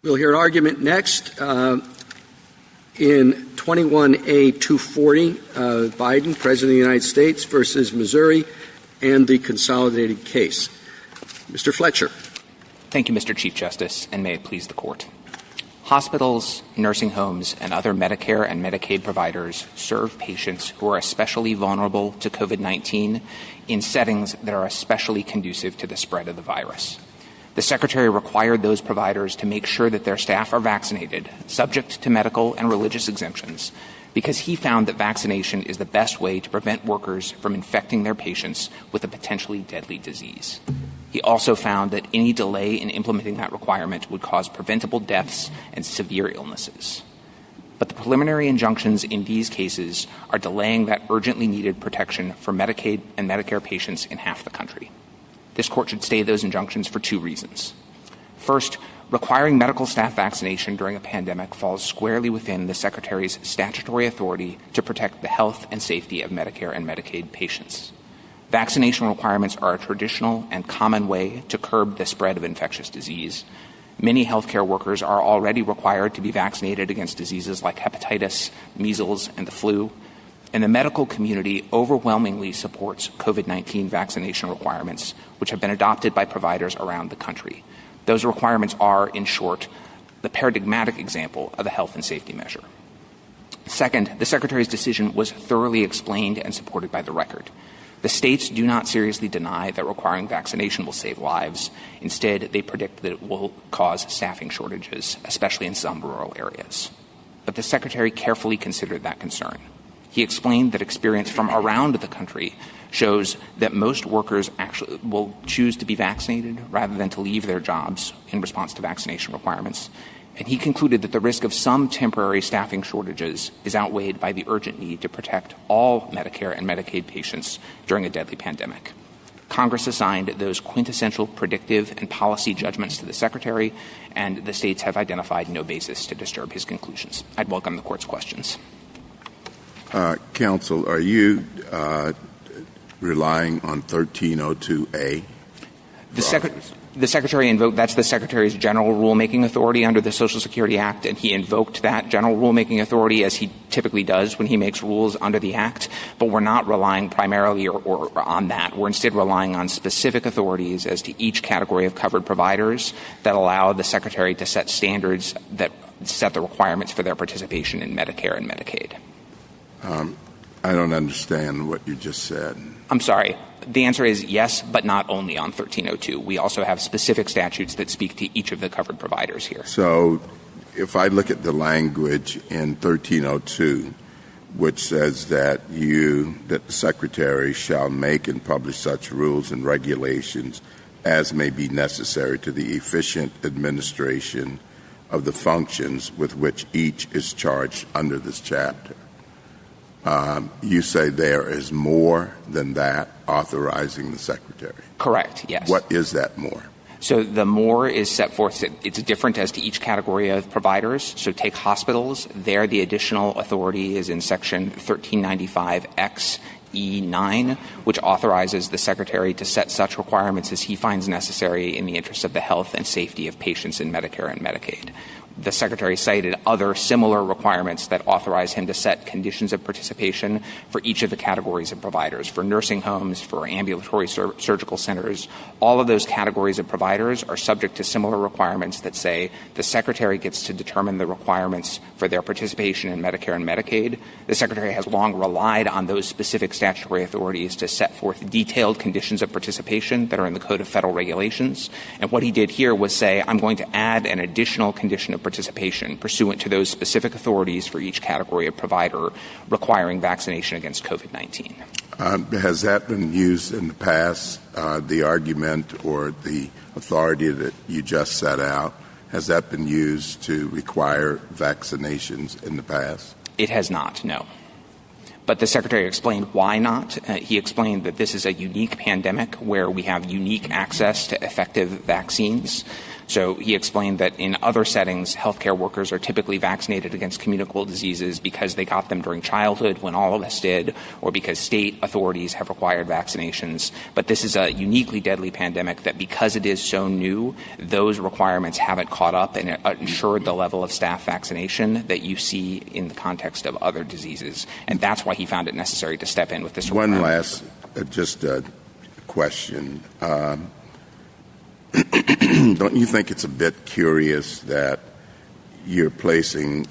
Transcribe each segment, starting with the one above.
We'll hear argument next in 21A-240, Biden, President of the United States versus Missouri, and the consolidated case. Mr. Fletcher. Thank you, Mr. Chief Justice, and may it please the Court. Hospitals, nursing homes, and other Medicare and Medicaid providers serve patients who are especially vulnerable to COVID-19 in settings that are especially conducive to the spread of the virus. The Secretary required those providers to make sure that their staff are vaccinated, subject to medical and religious exemptions, because he found that vaccination is the best way to prevent workers from infecting their patients with a potentially deadly disease. He also found that any delay in implementing that requirement would cause preventable deaths and severe illnesses. But the preliminary injunctions in these cases are delaying that urgently needed protection for Medicaid and Medicare patients in half the country. This Court should stay those injunctions for two reasons. First, requiring medical staff vaccination during a pandemic falls squarely within the Secretary's statutory authority to protect the health and safety of Medicare and Medicaid patients. Vaccination requirements are a traditional and common way to curb the spread of infectious disease. Many healthcare workers are already required to be vaccinated against diseases like hepatitis, measles, and the flu. And the medical community overwhelmingly supports COVID-19 vaccination requirements, which have been adopted by providers around the country. Those requirements are, in short, the paradigmatic example of a health and safety measure. Second, the Secretary's decision was thoroughly explained and supported by the record. The states do not seriously deny that requiring vaccination will save lives. Instead, they predict that it will cause staffing shortages, especially in some rural areas. But the Secretary carefully considered that concern. He explained that experience from around the country shows that most workers actually will choose to be vaccinated rather than to leave their jobs in response to vaccination requirements. And he concluded that the risk of some temporary staffing shortages is outweighed by the urgent need to protect all Medicare and Medicaid patients during a deadly pandemic. Congress assigned those quintessential predictive and policy judgments to the Secretary, and the states have identified no basis to disturb his conclusions. I'd welcome the Court's questions. Counsel, are you relying on 1302A? The Secretary invoked, that's the Secretary's general rulemaking authority under the Social Security Act, and he invoked that general rulemaking authority as he typically does when he makes rules under the Act, but we're not relying primarily or on that. We're instead relying on specific authorities as to each category of covered providers that allow the Secretary to set standards that set the requirements for their participation in Medicare and Medicaid. I don't understand what you just said. I'm sorry. The answer is yes, but not only on 1302. We also have specific statutes that speak to each of the covered providers here. So if I look at the language in 1302, which says that the Secretary shall make and publish such rules and regulations as may be necessary to the efficient administration of the functions with which each is charged under this chapter. You say there is more than that authorizing the Secretary. Correct, yes. What is that more? So the more is set forth. It's different as to each category of providers. So take hospitals. There the additional authority is in Section 1395X(e)(9), which authorizes the Secretary to set such requirements as he finds necessary in the interest of the health and safety of patients in Medicare and Medicaid. The Secretary cited other similar requirements that authorize him to set conditions of participation for each of the categories of providers, for nursing homes, for ambulatory surgical centers. All of those categories of providers are subject to similar requirements that say the Secretary gets to determine the requirements for their participation in Medicare and Medicaid. The Secretary has long relied on those specific statutory authorities to set forth detailed conditions of participation that are in the Code of Federal Regulations. And what he did here was say, I'm going to add an additional condition of participation pursuant to those specific authorities for each category of provider requiring vaccination against COVID-19. Has that been used in the past, the argument or the authority that you just set out? Has that been used to require vaccinations in the past? It has not, no. But the Secretary explained why not. He explained that this is a unique pandemic where we have unique access to effective vaccines. So he explained that in other settings, healthcare workers are typically vaccinated against communicable diseases because they got them during childhood when all of us did, or because state authorities have required vaccinations. But this is a uniquely deadly pandemic that, because it is so new, those requirements haven't caught up and ensured the level of staff vaccination that you see in the context of other diseases. And that's why he found it necessary to step in with this requirement. One last question. Don't you think it's a bit curious that you're placing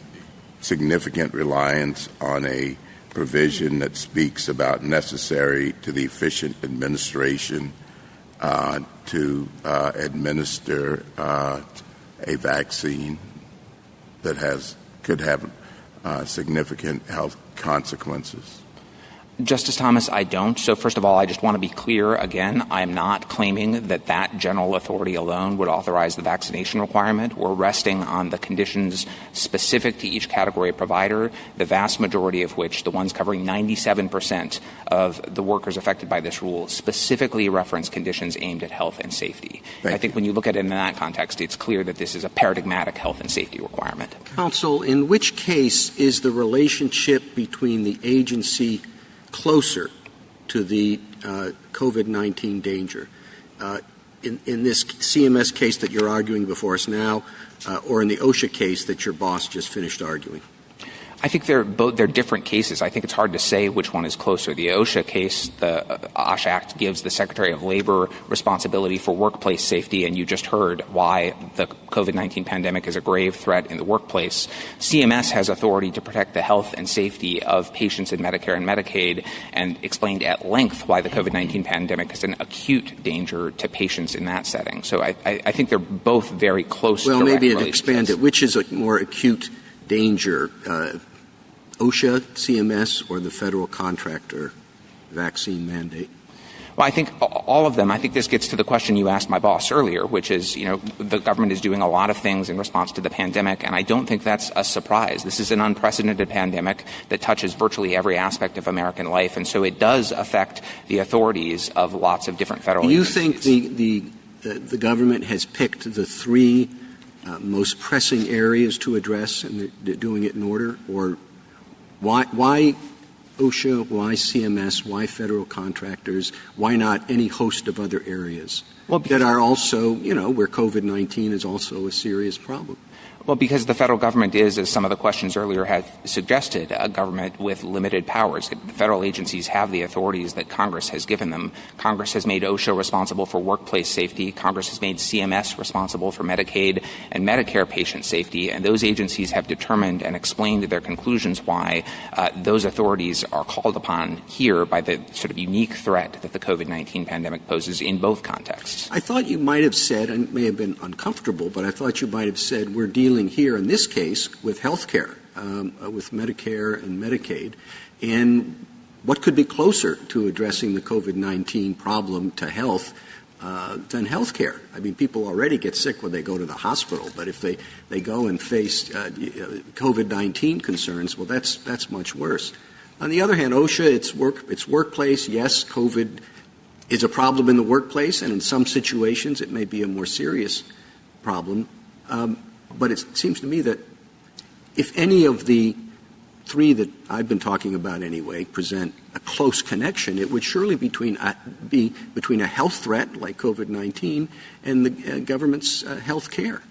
significant reliance on a provision that speaks about necessary to the efficient administration to administer a vaccine that could have significant health consequences? Justice Thomas, I don't. So first of all, I just want to be clear again. I'm not claiming that that general authority alone would authorize the vaccination requirement. We're resting on the conditions specific to each category of provider, the vast majority of which, the ones covering 97% of the workers affected by this rule, specifically reference conditions aimed at health and safety. I think when you look at it in that context, it's clear that this is a paradigmatic health and safety requirement. Counsel, in which case is the relationship between the agency closer to the COVID-19 danger? In this CMS case that you're arguing before us now, or in the OSHA case that your boss just finished arguing? I think they're different cases. I think it's hard to say which one is closer. The OSHA case, the OSHA Act gives the Secretary of Labor responsibility for workplace safety, and you just heard why the COVID-19 pandemic is a grave threat in the workplace. CMS has authority to protect the health and safety of patients in Medicare and Medicaid, and explained at length why the COVID-19 pandemic is an acute danger to patients in that setting. So I think they're both very close. Well, maybe to expand it, which is a more acute danger, OSHA, CMS, or the federal contractor vaccine mandate? Well, I think all of them. I think this gets to the question you asked my boss earlier, which is, the government is doing a lot of things in response to the pandemic, and I don't think that's a surprise. This is an unprecedented pandemic that touches virtually every aspect of American life, and so it does affect the authorities of lots of different federal agencies. Do you think the government has picked the three most pressing areas to address, and they're doing it in order? Or why OSHA, why CMS, why federal contractors, why not any host of other areas that are also, where COVID-19 is also a serious problem? Well, because the federal government is, as some of the questions earlier had suggested, a government with limited powers. The federal agencies have the authorities that Congress has given them. Congress has made OSHA responsible for workplace safety. Congress has made CMS responsible for Medicaid and Medicare patient safety. And those agencies have determined and explained their conclusions why those authorities are called upon here by the sort of unique threat that the COVID-19 pandemic poses in both contexts. I thought you might have said, and it may have been uncomfortable, but I thought you might have said we're dealing here in this case with health care, with Medicare and Medicaid, and what could be closer to addressing the COVID-19 problem to health than health care? I mean, people already get sick when they go to the hospital, but if they go and face COVID-19 concerns, well, that's much worse. On the other hand, OSHA, it's workplace. Yes, COVID is a problem in the workplace, and in some situations it may be a more serious problem. But it seems to me that if any of the three that I've been talking about anyway present a close connection, it would surely be between a health threat like COVID-19 and the government's health care.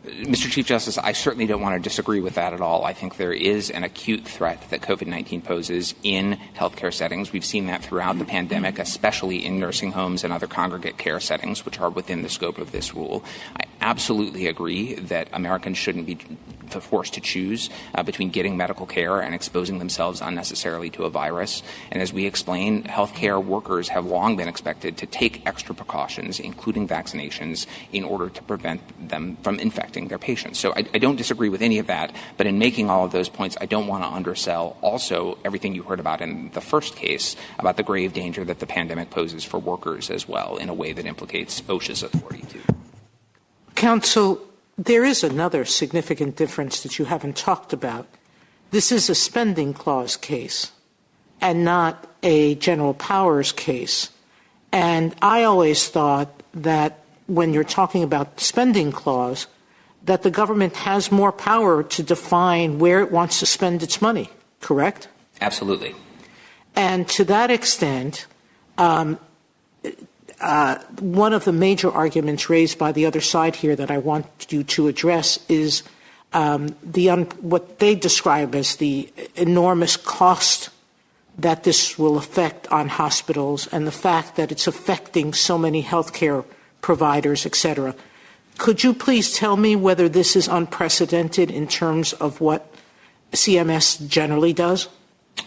Mr. Chief Justice, I certainly don't want to disagree with that at all. I think there is an acute threat that COVID-19 poses in healthcare settings. We've seen that throughout the pandemic, especially in nursing homes and other congregate care settings, which are within the scope of this rule. I absolutely agree that Americans shouldn't be forced to choose between getting medical care and exposing themselves unnecessarily to a virus. And as we explain, healthcare workers have long been expected to take extra precautions, including vaccinations, in order to prevent them from infecting their patients. So I don't disagree with any of that, but in making all of those points, I don't want to undersell also everything you heard about in the first case about the grave danger that the pandemic poses for workers as well, in a way that implicates OSHA's authority too. Counsel, there is another significant difference that you haven't talked about. This is a spending clause case and not a general powers case. And I always thought that when you're talking about spending clause, that the government has more power to define where it wants to spend its money, correct? Absolutely. And to that extent, one of the major arguments raised by the other side here that I want you to address is what they describe as the enormous cost that this will affect on hospitals and the fact that it's affecting so many healthcare providers, et cetera. Could you please tell me whether this is unprecedented in terms of what CMS generally does?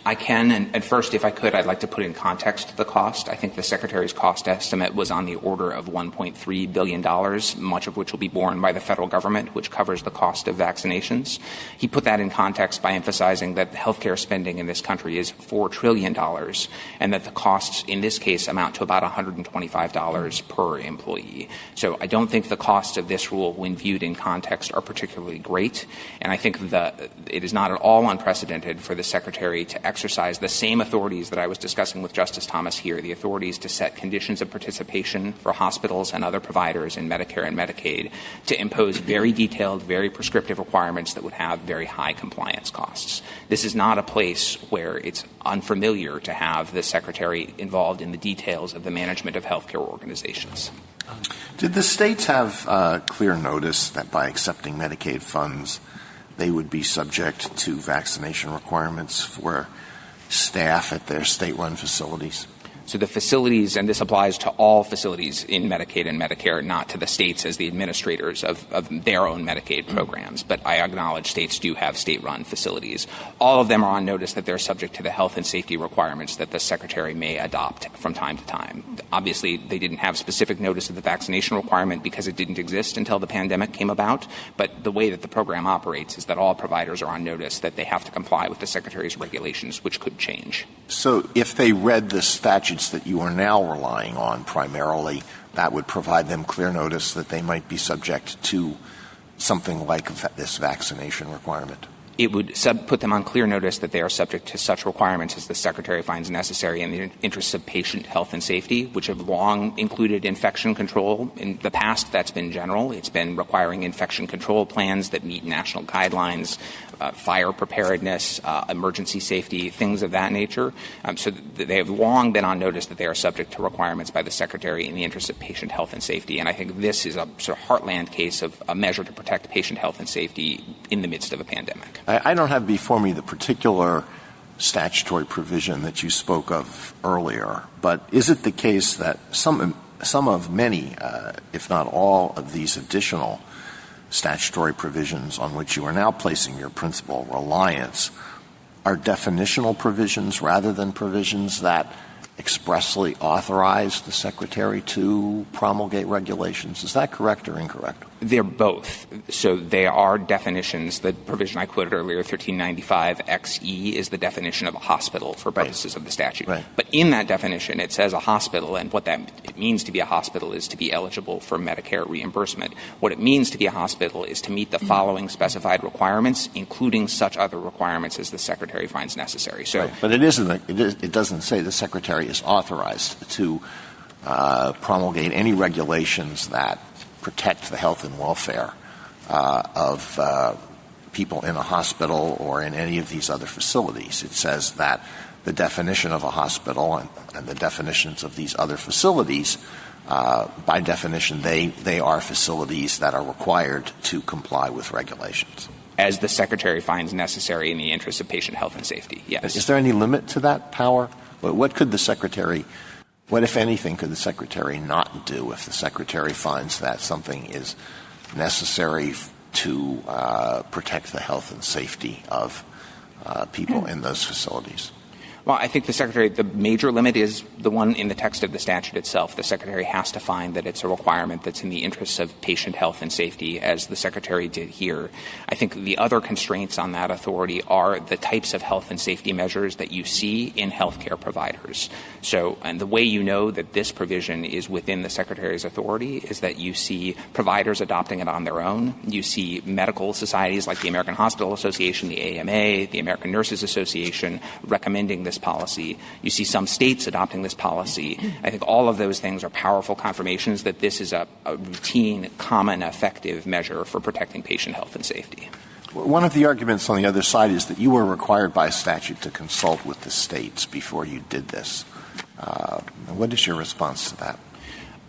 I can, and first, if I could, I'd like to put in context the cost. I think the Secretary's cost estimate was on the order of $1.3 billion, much of which will be borne by the federal government, which covers the cost of vaccinations. He put that in context by emphasizing that healthcare spending in this country is $4 trillion, and that the costs in this case amount to about $125 per employee. So I don't think the costs of this rule, when viewed in context, are particularly great, and I think that it is not at all unprecedented for the Secretary to exercise the same authorities that I was discussing with Justice Thomas here, the authorities to set conditions of participation for hospitals and other providers in Medicare and Medicaid, to impose very detailed, very prescriptive requirements that would have very high compliance costs. This is not a place where it's unfamiliar to have the Secretary involved in the details of the management of healthcare organizations. Did the states have clear notice that by accepting Medicaid funds, they would be subject to vaccination requirements for staff at their state-run facilities? So the facilities, and this applies to all facilities in Medicaid and Medicare, not to the states as the administrators of their own Medicaid programs, but I acknowledge states do have state-run facilities. All of them are on notice that they're subject to the health and safety requirements that the Secretary may adopt from time to time. Obviously, they didn't have specific notice of the vaccination requirement because it didn't exist until the pandemic came about, but the way that the program operates is that all providers are on notice that they have to comply with the Secretary's regulations, which could change. So if they read the statutes that you are now relying on primarily, that would provide them clear notice that they might be subject to something like this vaccination requirement? It would put them on clear notice that they are subject to such requirements as the Secretary finds necessary in the interests of patient health and safety, which have long included infection control. In the past, that's been general. It's been requiring infection control plans that meet national guidelines, fire preparedness, emergency safety, things of that nature. So they have long been on notice that they are subject to requirements by the Secretary in the interest of patient health and safety. And I think this is a sort of heartland case of a measure to protect patient health and safety in the midst of a pandemic. I don't have before me the particular statutory provision that you spoke of earlier, but is it the case that some of many, if not all, of these additional statutory provisions on which you are now placing your principal reliance are definitional provisions rather than provisions that expressly authorize the Secretary to promulgate regulations? Is that correct or incorrect? They're both. So they are definitions. The provision I quoted earlier, 1395XE, is the definition of a hospital for purposes of the statute. Right. But in that definition, it says a hospital, and what it means to be a hospital is to be eligible for Medicare reimbursement. What it means to be a hospital is to meet the following specified requirements, including such other requirements as the Secretary finds necessary. So, right. But it doesn't say the Secretary is authorized to promulgate any regulations that protect the health and welfare of people in a hospital or in any of these other facilities. It says that the definition of a hospital and the definitions of these other facilities, by definition, they are facilities that are required to comply with regulations. As the Secretary finds necessary in the interest of patient health and safety, yes. Is there any limit to that power? What could the Secretary, what, if anything, could the Secretary not do if the Secretary finds that something is necessary to protect the health and safety of people in those facilities? Well, I think the major limit is the one in the text of the statute itself. The Secretary has to find that it's a requirement that's in the interests of patient health and safety, as the Secretary did here. I think the other constraints on that authority are the types of health and safety measures that you see in healthcare providers. So, and the way you know that this provision is within the Secretary's authority is that you see providers adopting it on their own. You see medical societies like the American Hospital Association, the AMA, the American Nurses Association recommending this policy. You see some states adopting this policy. I think all of those things are powerful confirmations that this is a routine, common, effective measure for protecting patient health and safety. One of the arguments on the other side is that you were required by statute to consult with the states before you did this. What is your response to that?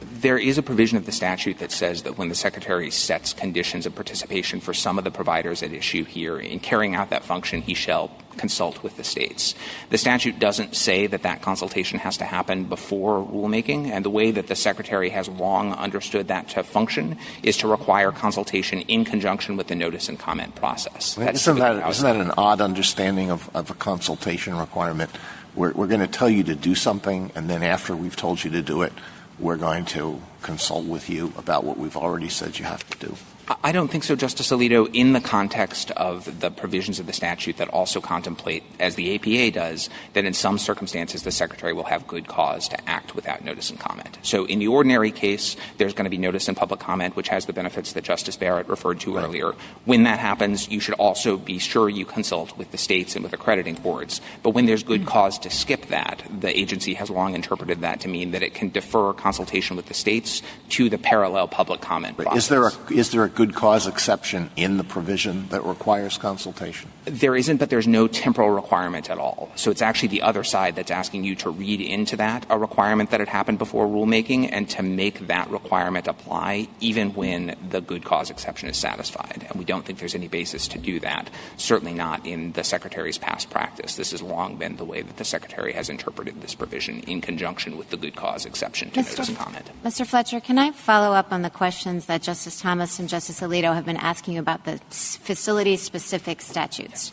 There is a provision of the statute that says that when the Secretary sets conditions of participation for some of the providers at issue here, in carrying out that function, he shall consult with the states. The statute doesn't say that that consultation has to happen before rulemaking, and the way that the Secretary has long understood that to function is to require consultation in conjunction with the notice and comment process. Isn't that an odd understanding of a consultation requirement? We're going to tell you to do something, and then after we've told you to do it, we're going to consult with you about what we've already said you have to do. I don't think so, Justice Alito, in the context of the provisions of the statute that also contemplate, as the APA does, that in some circumstances the Secretary will have good cause to act without notice and comment. So in the ordinary case, there's going to be notice and public comment, which has the benefits that Justice Barrett referred to earlier. When that happens, you should also be sure you consult with the states and with accrediting boards. But when there's good cause to skip that, the agency has long interpreted that to mean that it can defer consultation with the states to the parallel public comment process. Is there a good cause exception in the provision that requires consultation? There isn't, but there's no temporal requirement at all. So it's actually the other side that's asking you to read into that a requirement that had happened before rulemaking and to make that requirement apply even when the good cause exception is satisfied. And we don't think there's any basis to do that, certainly not in the Secretary's past practice. This has long been the way that the Secretary has interpreted this provision in conjunction with the good cause exception to notice and comment. Mr. Fletcher, can I follow up on the questions that Justice Thomas and Justice Alito have been asking about the facility-specific statutes?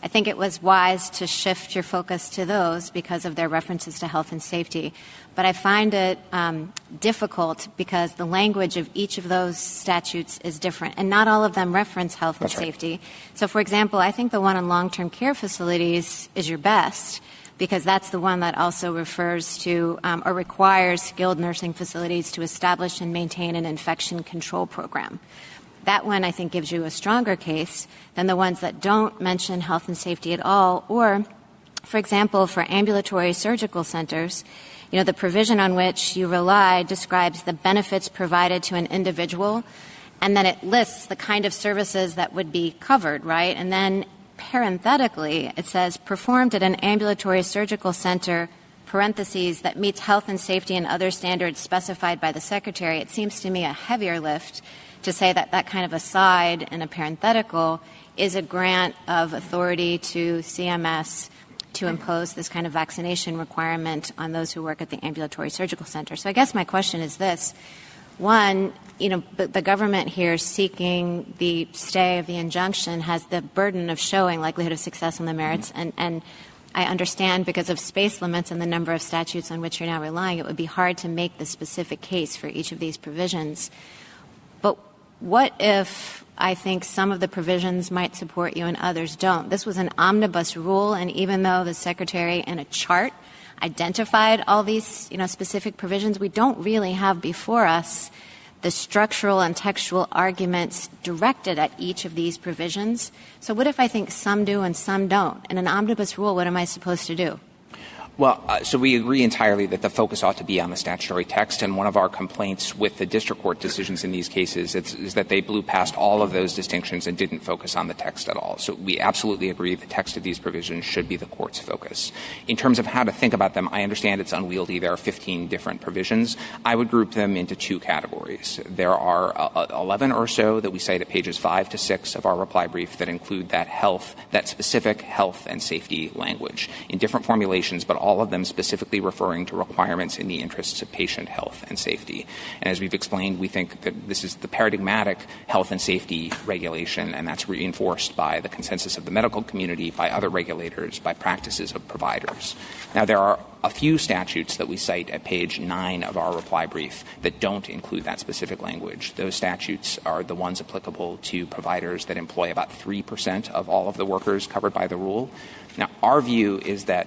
I think it was wise to shift your focus to those because of their references to health and safety. But I find it difficult because the language of each of those statutes is different, and not all of them reference health and safety. So, for example, I think the one on long-term care facilities is your best, because that's the one that also refers to or requires skilled nursing facilities to establish and maintain an infection control program. That one, I think, gives you a stronger case than the ones that don't mention health and safety at all. Or, for example, for ambulatory surgical centers, the provision on which you rely describes the benefits provided to an individual, and then it lists the kind of services that would be covered, right? And then parenthetically, it says, performed at an ambulatory surgical center, parentheses, that meets health and safety and other standards specified by the Secretary. It seems to me a heavier lift to say that that kind of aside in a parenthetical is a grant of authority to CMS to impose this kind of vaccination requirement on those who work at the ambulatory surgical center. So I guess my question is this. One, the government here seeking the stay of the injunction has the burden of showing likelihood of success on the merits, and I understand because of space limits and the number of statutes on which you're now relying, it would be hard to make the specific case for each of these provisions. But what if I think some of the provisions might support you and others don't? This was an omnibus rule, and even though the Secretary in a chart identified all these, specific provisions, we don't really have before us the structural and textual arguments directed at each of these provisions. So what if I think some do and some don't? In an omnibus rule, what am I supposed to do? Well, so we agree entirely that the focus ought to be on the statutory text, and one of our complaints with the district court decisions in these cases is that they blew past all of those distinctions and didn't focus on the text at all. So we absolutely agree the text of these provisions should be the court's focus. In terms of how to think about them, I understand it's unwieldy. There are 15 different provisions. I would group them into two categories. There are 11 or so that we cite at pages 5 to 6 of our reply brief that include that specific health and safety language in different formulations, but all of them specifically referring to requirements in the interests of patient health and safety. And as we've explained, we think that this is the paradigmatic health and safety regulation, and that's reinforced by the consensus of the medical community, by other regulators, by practices of providers. Now, there are a few statutes that we cite at page 9 of our reply brief that don't include that specific language. Those statutes are the ones applicable to providers that employ about 3% of all of the workers covered by the rule. Now, our view is that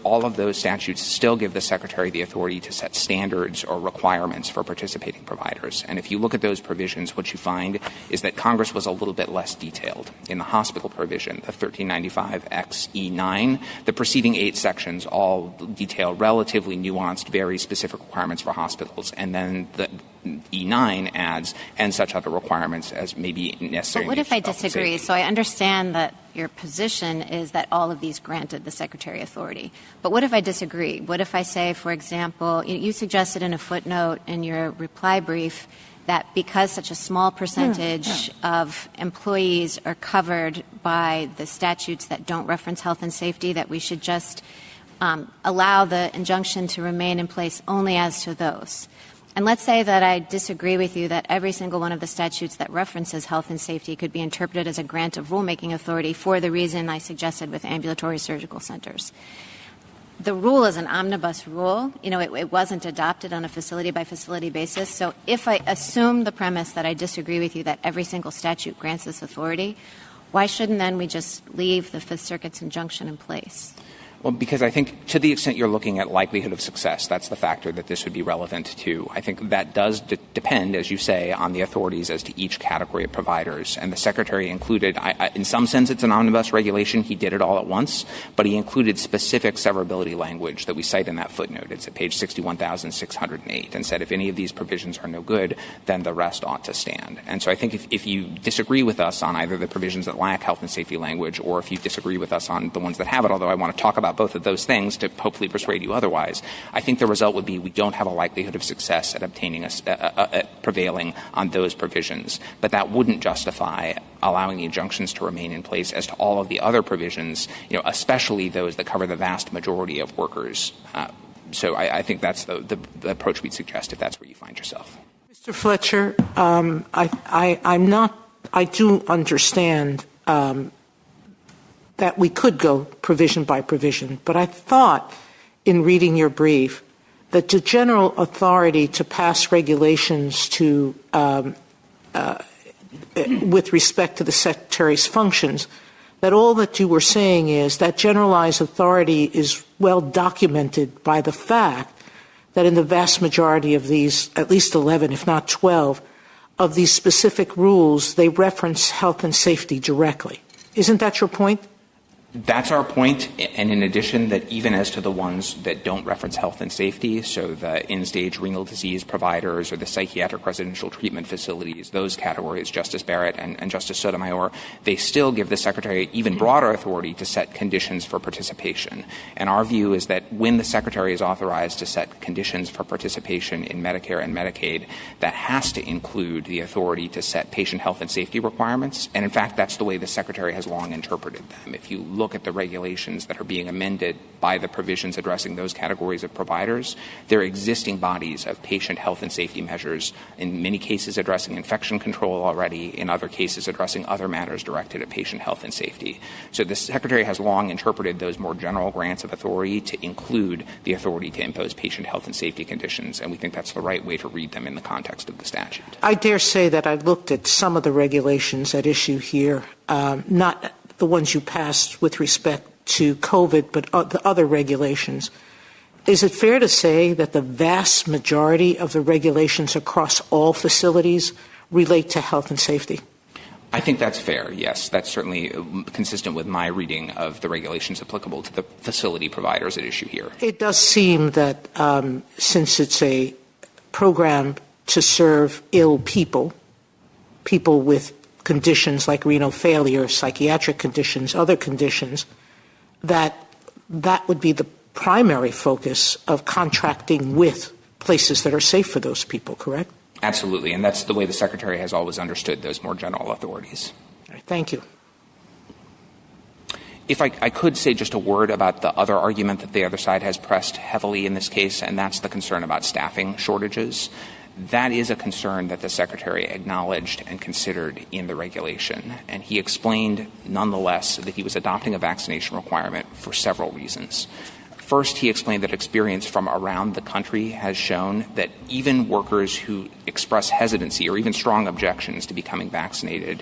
all of those statutes still give the Secretary the authority to set standards or requirements for participating providers. And if you look at those provisions, what you find is that Congress was a little bit less detailed. In the hospital provision, the 1395XE9, the preceding 8 sections all detail relatively nuanced, very specific requirements for hospitals. And then the E9 adds, and such other requirements as may be necessary. But what if I disagree? So I understand that your position is that all of these granted the Secretary authority. But what if I disagree? What if I say, for example, you suggested in a footnote in your reply brief that because such a small percentage of employees are covered by the statutes that don't reference health and safety, that we should just allow the injunction to remain in place only as to those. And let's say that I disagree with you that every single one of the statutes that references health and safety could be interpreted as a grant of rulemaking authority for the reason I suggested with ambulatory surgical centers. The rule is an omnibus rule. It wasn't adopted on a facility-by-facility basis. So if I assume the premise that I disagree with you that every single statute grants this authority, why shouldn't then we just leave the Fifth Circuit's injunction in place? Well, because I think to the extent you're looking at likelihood of success, that's the factor that this would be relevant to. I think that does depend, as you say, on the authorities as to each category of providers. And the Secretary included, in some sense it's an omnibus regulation. He did it all at once. But he included specific severability language that we cite in that footnote. It's at page 61,608 and said if any of these provisions are no good, then the rest ought to stand. And so I think if you disagree with us on either the provisions that lack health and safety language or if you disagree with us on the ones that have it, although I want to talk about both of those things to hopefully persuade you otherwise, I think the result would be we don't have a likelihood of success at obtaining prevailing on those provisions. But that wouldn't justify allowing the injunctions to remain in place as to all of the other provisions, especially those that cover the vast majority of workers. So I think that's the approach we'd suggest if that's where you find yourself. Mr. Fletcher, I do understand that we could go provision by provision, but I thought in reading your brief that the general authority to pass regulations to with respect to the Secretary's functions, that all that you were saying is that generalized authority is well documented by the fact that in the vast majority of these, at least 11, if not 12, of these specific rules, they reference health and safety directly. Isn't that your point? That's our point, and in addition, that even as to the ones that don't reference health and safety, so the end-stage renal disease providers or the psychiatric residential treatment facilities, those categories, Justice Barrett and Justice Sotomayor, they still give the Secretary even broader authority to set conditions for participation. And our view is that when the Secretary is authorized to set conditions for participation in Medicare and Medicaid, that has to include the authority to set patient health and safety requirements. And in fact, that's the way the Secretary has long interpreted them. If you look at the regulations that are being amended by the provisions addressing those categories of providers, there are existing bodies of patient health and safety measures, in many cases addressing infection control already, in other cases addressing other matters directed at patient health and safety. So the Secretary has long interpreted those more general grants of authority to include the authority to impose patient health and safety conditions, and we think that's the right way to read them in the context of the statute. I dare say that I looked at some of the regulations at issue here, not the ones you passed with respect to COVID, but the other regulations. Is it fair to say that the vast majority of the regulations across all facilities relate to health and safety? I think that's fair, yes. That's certainly consistent with my reading of the regulations applicable to the facility providers at issue here. It does seem that since it's a program to serve ill people with conditions like renal failure, psychiatric conditions, other conditions, that would be the primary focus of contracting with places that are safe for those people, correct? Absolutely, and that's the way the Secretary has always understood those more general authorities. All right, thank you. If I could say just a word about the other argument that the other side has pressed heavily in this case, and that's the concern about staffing shortages. That is a concern that the Secretary acknowledged and considered in the regulation, and he explained nonetheless that he was adopting a vaccination requirement for several reasons. First, he explained that experience from around the country has shown that even workers who express hesitancy or even strong objections to becoming vaccinated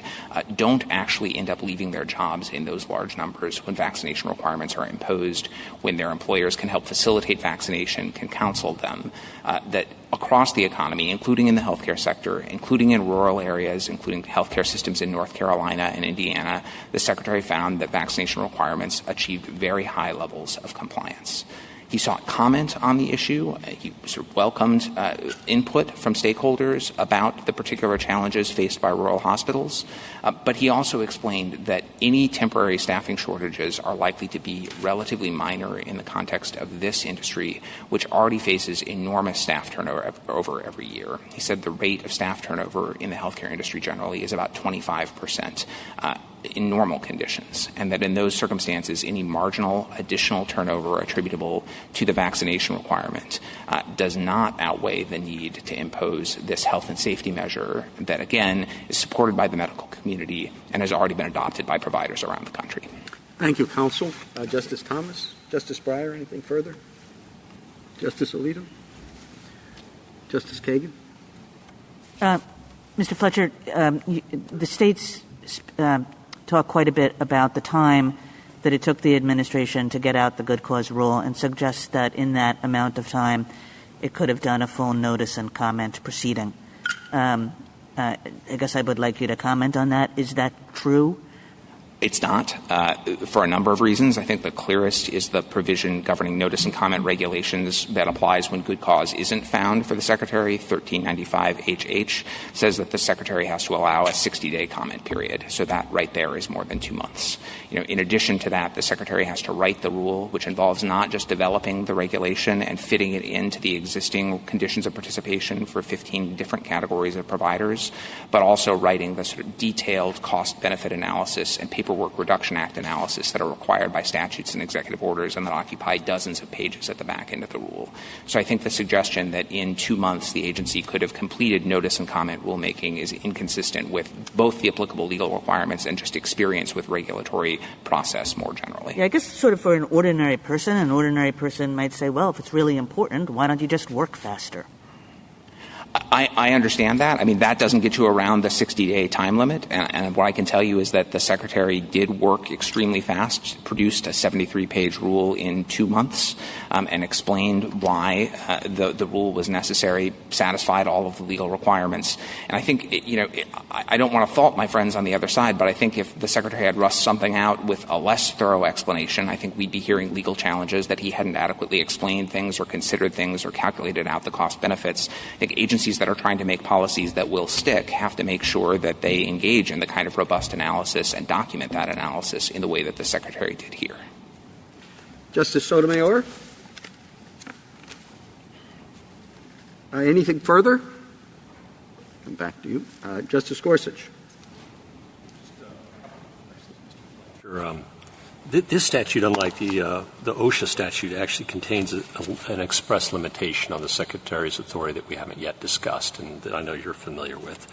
don't actually end up leaving their jobs in those large numbers when vaccination requirements are imposed, when their employers can help facilitate vaccination, can counsel them, that across the economy, including in the healthcare sector, including in rural areas, including healthcare systems in North Carolina and Indiana, the Secretary found that vaccination requirements achieved very high levels of compliance. He sought comment on the issue. He sort of welcomed input from stakeholders about the particular challenges faced by rural hospitals. But he also explained that any temporary staffing shortages are likely to be relatively minor in the context of this industry, which already faces enormous staff turnover every year. He said the rate of staff turnover in the healthcare industry generally is about 25%. In normal conditions, and that in those circumstances, any marginal additional turnover attributable to the vaccination requirement does not outweigh the need to impose this health and safety measure that, again, is supported by the medical community and has already been adopted by providers around the country. Thank you, counsel. Justice Thomas? Justice Breyer, anything further? Justice Alito? Justice Kagan? Mr. Fletcher, the states talk quite a bit about the time that it took the administration to get out the good cause rule and suggest that in that amount of time it could have done a full notice and comment proceeding. I guess I would like you to comment on that. Is that true? It's not, for a number of reasons. I think the clearest is the provision governing notice and comment regulations that applies when good cause isn't found for the Secretary. 1395HH says that the Secretary has to allow a 60-day comment period. So that right there is more than 2 months. In addition to that, the Secretary has to write the rule, which involves not just developing the regulation and fitting it into the existing conditions of participation for 15 different categories of providers, but also writing the sort of detailed cost-benefit analysis and Paperwork Reduction Act analysis that are required by statutes and executive orders and that occupy dozens of pages at the back end of the rule. So I think the suggestion that in 2 months the agency could have completed notice and comment rulemaking is inconsistent with both the applicable legal requirements and just experience with regulatory process more generally. Yeah, I guess sort of for an ordinary person might say, well, if it's really important, why don't you just work faster? I understand that. I mean, that doesn't get you around the 60-day time limit. And what I can tell you is that the Secretary did work extremely fast, produced a 73-page rule in 2 months, and explained why the rule was necessary, satisfied all of the legal requirements. And I think, I don't want to fault my friends on the other side, but I think if the Secretary had rushed something out with a less thorough explanation, I think we'd be hearing legal challenges that he hadn't adequately explained things or considered things or calculated out the cost benefits. I think agencies that are trying to make policies that will stick have to make sure that they engage in the kind of robust analysis and document that analysis in the way that the Secretary did here. Justice Sotomayor? Anything further? Come back to you. Justice Gorsuch. This statute, unlike the OSHA statute, actually contains an express limitation on the Secretary's authority that we haven't yet discussed and that I know you're familiar with.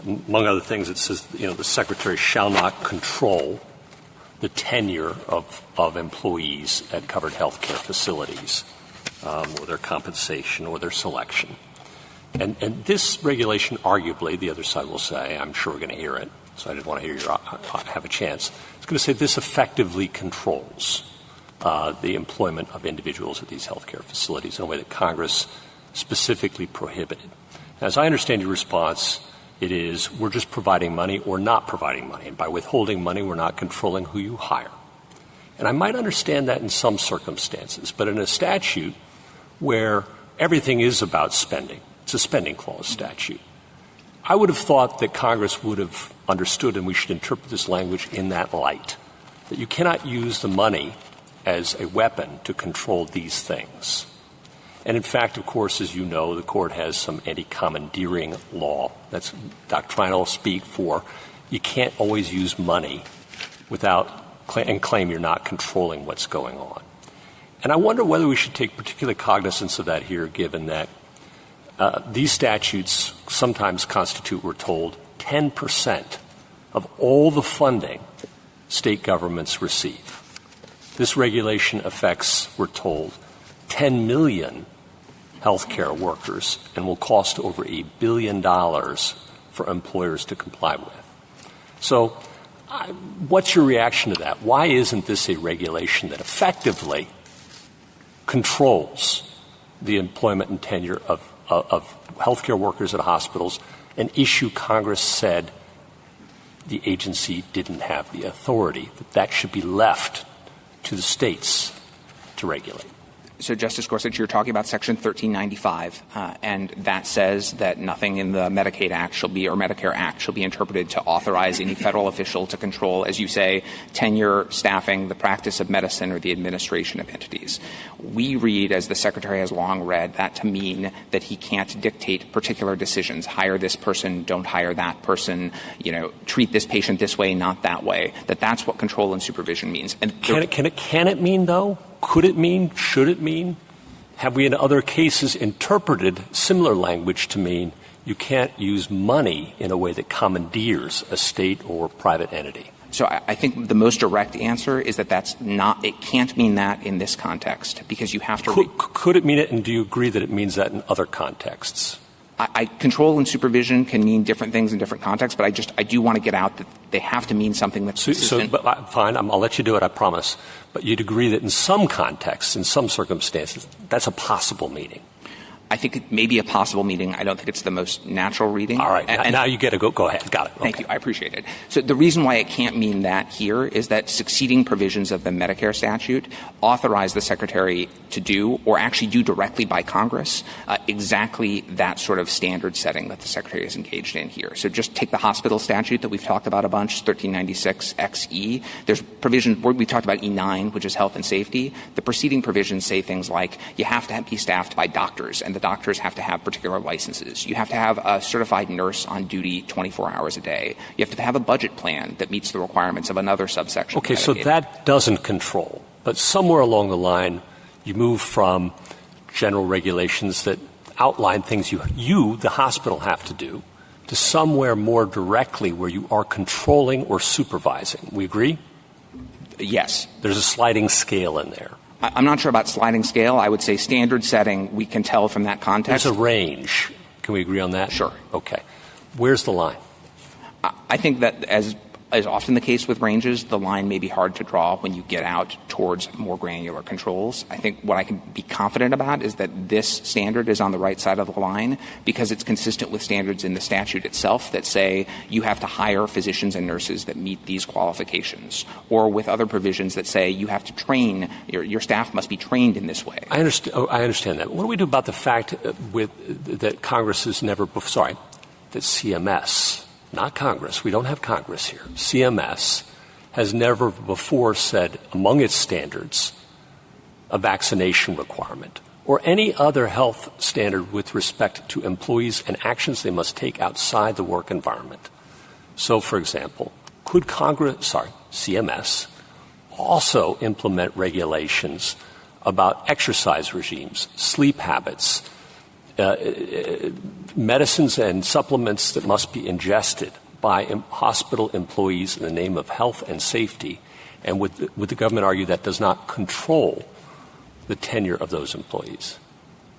Among other things, it says, the Secretary shall not control the tenure of employees at covered health care facilities, or their compensation or their selection. And this regulation, arguably, the other side will say, I'm sure we're going to hear it, so I didn't want to hear you have a chance. It's going to say this effectively controls the employment of individuals at these health care facilities in a way that Congress specifically prohibited. As I understand your response, it is we're just providing money or not providing money. And by withholding money, we're not controlling who you hire. And I might understand that in some circumstances, but in a statute where everything is about spending, it's a spending clause statute, I would have thought that Congress would have understood, and we should interpret this language in that light, that you cannot use the money as a weapon to control these things. And in fact, of course, as you know, the Court has some anti-commandeering law. That's doctrinal speak for you can't always use money and claim you're not controlling what's going on. And I wonder whether we should take particular cognizance of that here, given that these statutes sometimes constitute, we're told, 10% of all the funding state governments receive. This regulation affects, we're told, 10 million healthcare workers and will cost over $1 billion for employers to comply with. So what's your reaction to that? Why isn't this a regulation that effectively controls the employment and tenure of healthcare workers at hospitals, an issue Congress said the agency didn't have the authority, that should be left to the states to regulate? So, Justice Gorsuch, you're talking about Section 1395, and that says that nothing in the Medicaid Act or Medicare Act shall be interpreted to authorize any federal official to control, as you say, tenure, staffing, the practice of medicine, or the administration of entities. We read, as the Secretary has long read, that to mean that he can't dictate particular decisions. Hire this person, don't hire that person, treat this patient this way, not that way. That's what control and supervision means. And can it mean, though? Could it mean? Should it mean? Have we in other cases interpreted similar language to mean you can't use money in a way that commandeers a state or private entity? So I think the most direct answer is that it can't mean that in this context, because you have to Could it mean it, and do you agree that it means that in other contexts? Control and supervision can mean different things in different contexts, but I do want to get out that they have to mean something that's consistent. But fine, I'll let you do it, I promise. But you'd agree that in some contexts, in some circumstances, that's a possible meaning. I think it may be a possible meaning. I don't think it's the most natural reading. All right. Now you get to go ahead. Got it. Okay. Thank you. I appreciate it. So the reason why it can't mean that here is that succeeding provisions of the Medicare statute authorize the Secretary to do, or actually do directly by Congress, exactly that sort of standard setting that the Secretary is engaged in here. So just take the hospital statute that we've talked about a bunch, 1396 XE. There's provisions, we talked about E9, which is health and safety. The preceding provisions say things like you have to be staffed by doctors, and the doctors have to have particular licenses. You have to have a certified nurse on duty 24 hours a day. You have to have a budget plan that meets the requirements of another subsection. Okay, so that doesn't control. But somewhere along the line, you move from general regulations that outline things you, the hospital, have to do, to somewhere more directly where you are controlling or supervising. We agree? Yes. There's a sliding scale in there. I'm not sure about sliding scale. I would say standard setting, we can tell from that context. There's a range. Can we agree on that? Sure. Okay. Where's the line? I think that as often the case with ranges, the line may be hard to draw when you get out towards more granular controls. I think what I can be confident about is that this standard is on the right side of the line because it's consistent with standards in the statute itself that say you have to hire physicians and nurses that meet these qualifications, or with other provisions that say you have to train, your staff must be trained in this way. I understand that. What do we do about the fact that Congress has never – that CMS – not Congress. We don't have Congress here. CMS has never before said, among its standards, a vaccination requirement or any other health standard with respect to employees and actions they must take outside the work environment. So, for example, could CMS also implement regulations about exercise regimes, sleep habits, medicines and supplements that must be ingested by hospital employees in the name of health and safety? And would the government argue that does not control the tenure of those employees?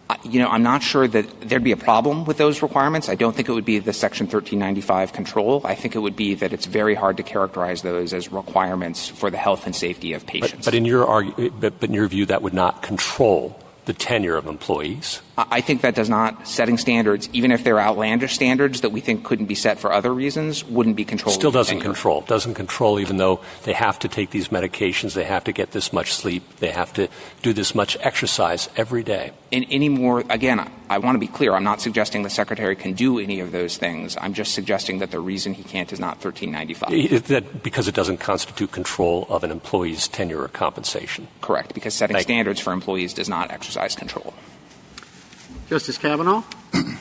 I'm not sure that there'd be a problem with those requirements. I don't think it would be the Section 1395 control. I think it would be that it's very hard to characterize those as requirements for the health and safety of patients. But in your view, that would not control the tenure of employees? I think that does not. Setting standards, even if they're outlandish standards that we think couldn't be set for other reasons, wouldn't be controlled. Still doesn't control. Doesn't control even though they have to take these medications, they have to get this much sleep, they have to do this much exercise every day. Again, I want to be clear. I'm not suggesting the Secretary can do any of those things. I'm just suggesting that the reason he can't is not 1395. Because it doesn't constitute control of an employee's tenure or compensation. Correct, because setting standards for employees does not exercise control. Justice Kavanaugh?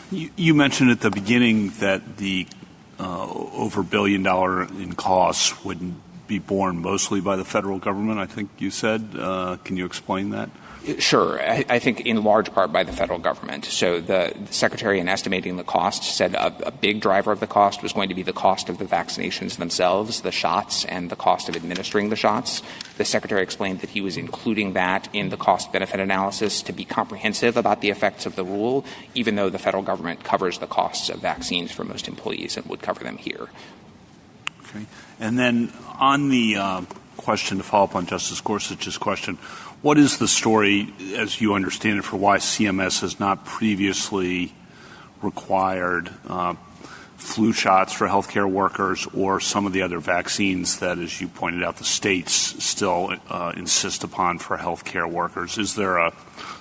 You mentioned at the beginning that the over $1 billion in costs wouldn't be borne mostly by the federal government, I think you said. Can you explain that? Sure. I think in large part by the federal government. So the Secretary, in estimating the cost, said a big driver of the cost was going to be the cost of the vaccinations themselves, the shots, and the cost of administering the shots. The Secretary explained that he was including that in the cost-benefit analysis to be comprehensive about the effects of the rule, even though the federal government covers the costs of vaccines for most employees and would cover them here. Okay. And then on the question, to follow up on Justice Gorsuch's question, what is the story, as you understand it, for why CMS has not previously required flu shots for healthcare workers or some of the other vaccines that, as you pointed out, the states still insist upon for healthcare workers? Is there a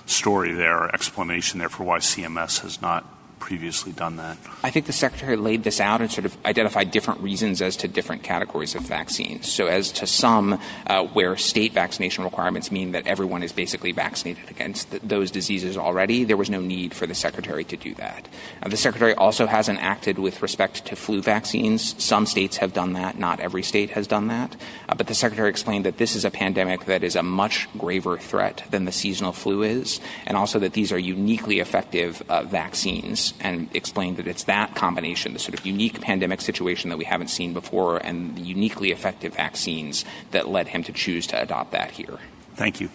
story there, or explanation there for why CMS has not previously done that? I think the Secretary laid this out and sort of identified different reasons as to different categories of vaccines. So as to some where state vaccination requirements mean that everyone is basically vaccinated against those diseases already, there was no need for the Secretary to do that. The Secretary also hasn't acted with respect to flu vaccines. Some states have done that. Not every state has done that. But the Secretary explained that this is a pandemic that is a much graver threat than the seasonal flu is, and also that these are uniquely effective vaccines, and explained that it's that combination, the sort of unique pandemic situation that we haven't seen before and the uniquely effective vaccines that led him to choose to adopt that here. Thank you.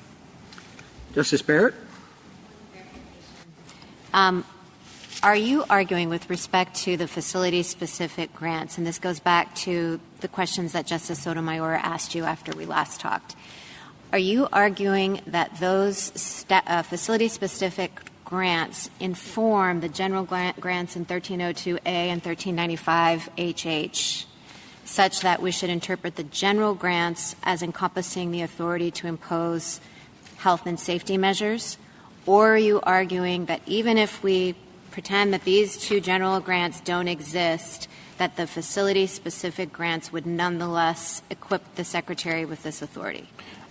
Justice Barrett? Are you arguing with respect to the facility-specific grants, and this goes back to the questions that Justice Sotomayor asked you after we last talked, are you arguing that those facility-specific grants inform the general grants in 1302A and 1395HH such that we should interpret the general grants as encompassing the authority to impose health and safety measures? Or are you arguing that even if we pretend that these two general grants don't exist, that the facility-specific grants would nonetheless equip the Secretary with this authority?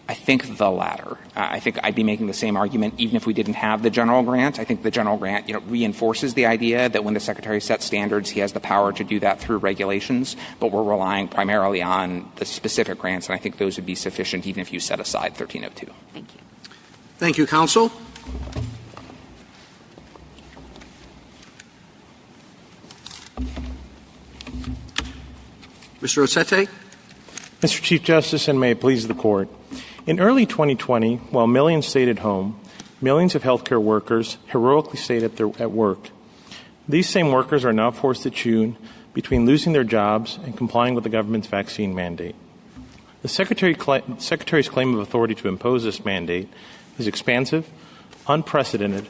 I think the latter. I think I'd be making the same argument even if we didn't have the general grant. I think the general grant, reinforces the idea that when the Secretary sets standards, he has the power to do that through regulations, but we're relying primarily on the specific grants, and I think those would be sufficient even if you set aside 1302. Thank you. Thank you, counsel. Mr. Rossetti? Mr. Chief Justice, and may it please the Court. In early 2020, while millions stayed at home, millions of healthcare workers heroically stayed at work. These same workers are now forced to choose between losing their jobs and complying with the government's vaccine mandate. The Secretary's claim of authority to impose this mandate is expansive, unprecedented,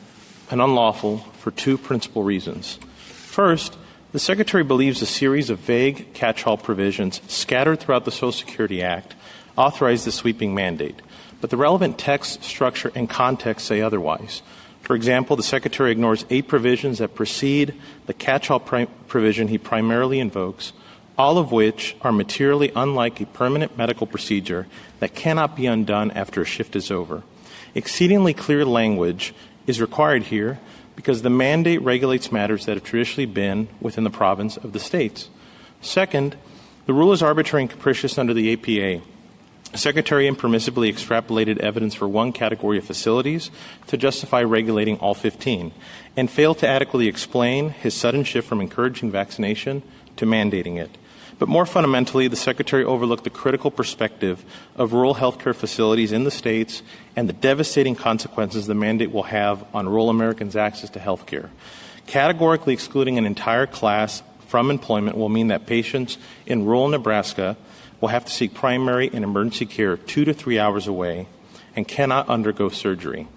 and unlawful for two principal reasons. First, the Secretary believes a series of vague catch-all provisions scattered throughout the Social Security Act authorize the sweeping mandate, but the relevant text, structure, and context say otherwise. For example, the Secretary ignores 8 provisions that precede the catch-all provision he primarily invokes, all of which are materially unlike a permanent medical procedure that cannot be undone after a shift is over. Exceedingly clear language is required here because the mandate regulates matters that have traditionally been within the province of the states. Second, the rule is arbitrary and capricious under the APA. The Secretary impermissibly extrapolated evidence for one category of facilities to justify regulating all 15 and failed to adequately explain his sudden shift from encouraging vaccination to mandating it. But more fundamentally, the Secretary overlooked the critical perspective of rural healthcare facilities in the states and the devastating consequences the mandate will have on rural Americans' access to healthcare. Categorically excluding an entire class from employment will mean that patients in rural Nebraska will have to seek primary and emergency care 2 to 3 hours away and cannot undergo surgery.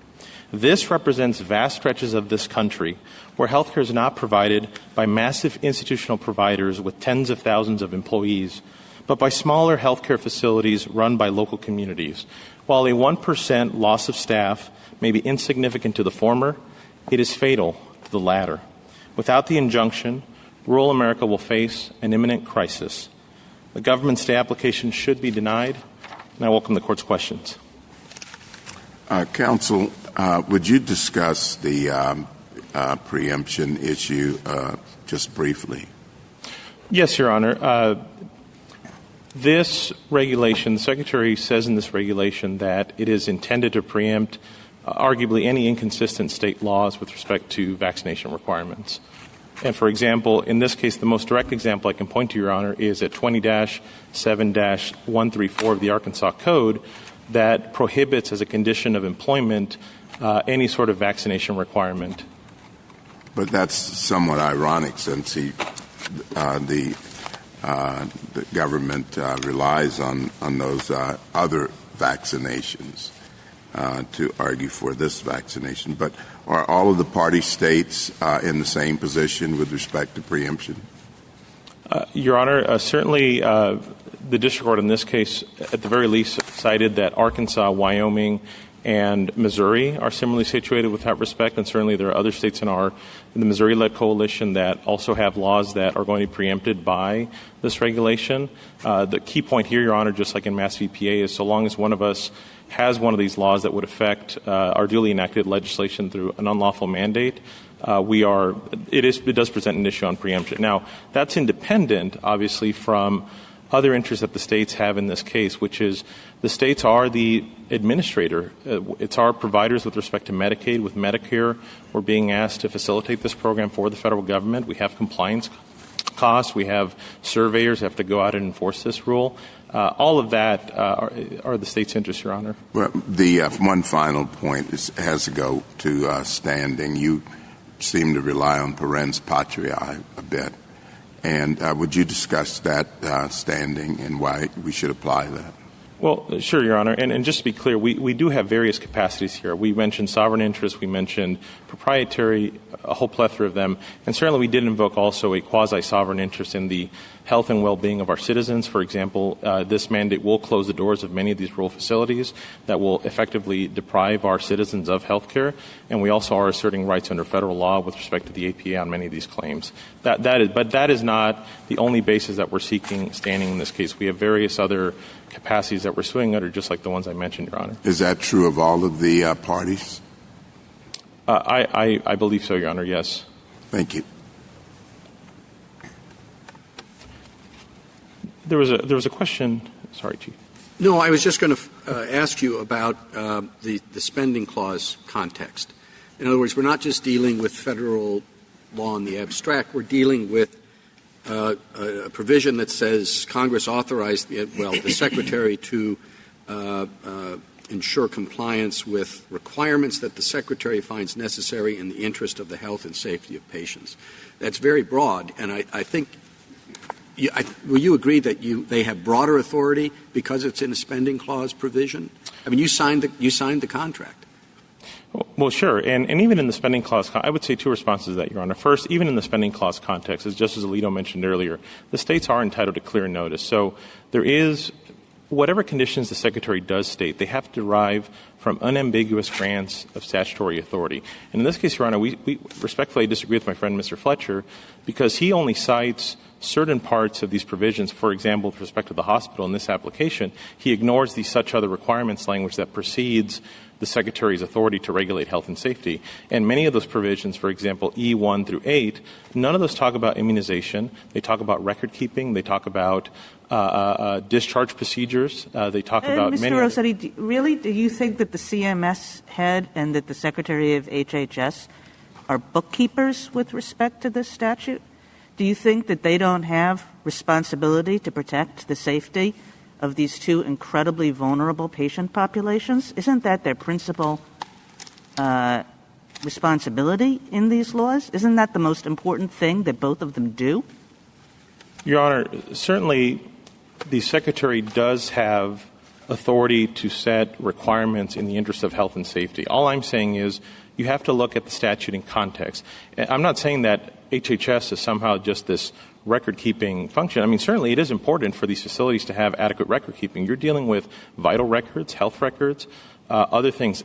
This represents vast stretches of this country where healthcare is not provided by massive institutional providers with tens of thousands of employees, but by smaller healthcare facilities run by local communities. While a 1% loss of staff may be insignificant to the former, it is fatal to the latter. Without the injunction, rural America will face an imminent crisis. The government's stay application should be denied, and I welcome the Court's questions. Counsel, would you discuss the preemption issue just briefly? Yes, Your Honor. This regulation, the Secretary says in this regulation that it is intended to preempt arguably any inconsistent state laws with respect to vaccination requirements. And, for example, in this case, the most direct example I can point to, Your Honor, is at 20-7-134 of the Arkansas Code that prohibits as a condition of employment any sort of vaccination requirement. But that's somewhat ironic since the government relies on those other vaccinations to argue for this vaccination. But are all of the party states in the same position with respect to preemption? Your Honor, certainly the district court in this case, at the very least, cited that Arkansas, Wyoming, and Missouri are similarly situated with that respect, and certainly there are other states in the Missouri-led coalition that also have laws that are going to be preempted by this regulation. The key point here, Your Honor, just like in Mass VPA, is so long as one of us has one of these laws that would affect our duly enacted legislation through an unlawful mandate, it does present an issue on preemption. Now, that's independent, obviously, from other interests that the states have in this case, which is the states are the administrator. It's our providers with respect to Medicaid. With Medicare, we're being asked to facilitate this program for the federal government. We have compliance costs. We have surveyors who have to go out and enforce this rule. All of that are the state's interests, Your Honor. Well, the one final point has to go to standing. You seem to rely on parens patriae a bit. And would you discuss that standing and why we should apply that? Well, sure, Your Honor. And just to be clear, we do have various capacities here. We mentioned sovereign interest. We mentioned proprietary, a whole plethora of them. And certainly we did invoke also a quasi-sovereign interest in the health and well-being of our citizens. For example, this mandate will close the doors of many of these rural facilities that will effectively deprive our citizens of health care. And we also are asserting rights under federal law with respect to the APA on many of these claims. But that is not the only basis that we're seeking standing in this case. We have various other capacities that we're suing under, just like the ones I mentioned, Your Honor. Is that true of all of the parties? I believe so, Your Honor, yes. Thank you. There was a question. Sorry, Chief. No, I was just going to ask you about the spending clause context. In other words, we're not just dealing with federal law in the abstract. We're dealing with a provision that says Congress authorized the Secretary to ensure compliance with requirements that the Secretary finds necessary in the interest of the health and safety of patients. That's very broad, and I think will you agree that they have broader authority because it's in a spending clause provision? I mean, you signed the contract. Well, sure. And even in the spending clause, I would say two responses to that, Your Honor. First, even in the spending clause context, as Justice Alito mentioned earlier, the states are entitled to clear notice. So there is whatever conditions the Secretary does state, they have to derive from unambiguous grants of statutory authority. And in this case, Your Honor, we respectfully disagree with my friend, Mr. Fletcher, because he only cites certain parts of these provisions. For example, with respect to the hospital in this application, he ignores the such other requirements language that precedes the Secretary's authority to regulate health and safety. And many of those provisions, for example, E1 through 8, none of those talk about immunization. They talk about record keeping. They talk about discharge procedures. They talk about Mr. many. Mr. Rossetti, really, do you think that the CMS head and that the Secretary of HHS are bookkeepers with respect to this statute? Do you think that they don't have responsibility to protect the safety of these two incredibly vulnerable patient populations? Isn't that their principal responsibility in these laws? Isn't that the most important thing that both of them do? Your Honor, certainly the Secretary does have authority to set requirements in the interest of health and safety. All I'm saying is you have to look at the statute in context. I'm not saying that HHS is somehow just this record-keeping function. I mean, certainly it is important for these facilities to have adequate record-keeping. You're dealing with vital records, health records, other things.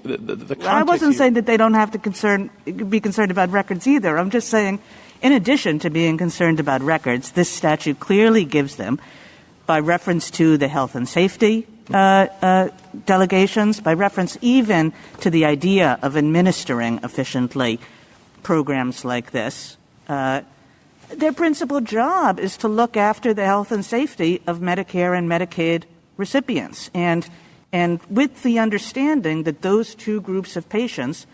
I wasn't saying that they don't have to be concerned about records either. I'm just saying, in addition to being concerned about records, this statute clearly gives them, by reference to the health and safety delegations, by reference even to the idea of administering efficiently programs like this, their principal job is to look after the health and safety of Medicare and Medicaid recipients. And and with the understanding that those two groups of patients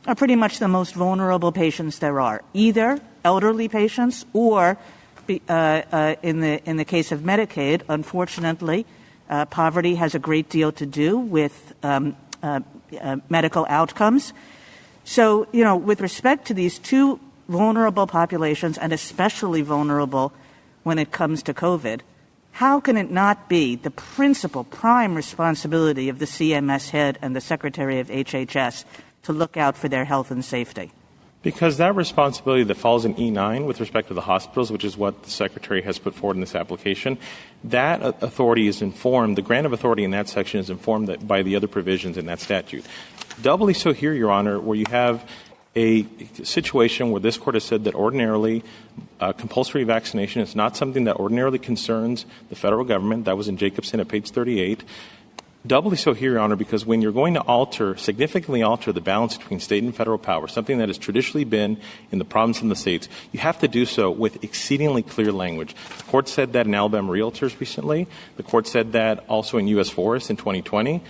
are pretty much the most vulnerable patients there are, either elderly patients or, in the case of Medicaid, unfortunately, poverty has a great deal to do with medical outcomes. So, with respect to these two vulnerable populations, and especially vulnerable when it comes to COVID, how can it not be the principal, prime responsibility of the CMS head and the Secretary of HHS to look out for their health and safety? Because that responsibility that falls in E9 with respect to the hospitals, which is what the Secretary has put forward in this application, that authority is informed, the grant of authority in that section is informed by the other provisions in that statute. Doubly so here, Your Honor, where you have a situation where this court has said that ordinarily compulsory vaccination is not something that ordinarily concerns the federal government. That was in Jacobson at page 38. Doubly so here, Your Honor, because when you're going to significantly alter the balance between state and federal power, something that has traditionally been in the province and the states, you have to do so with exceedingly clear language. The court said that in Alabama Realtors recently. The court said that also in U.S. Forests in 2020.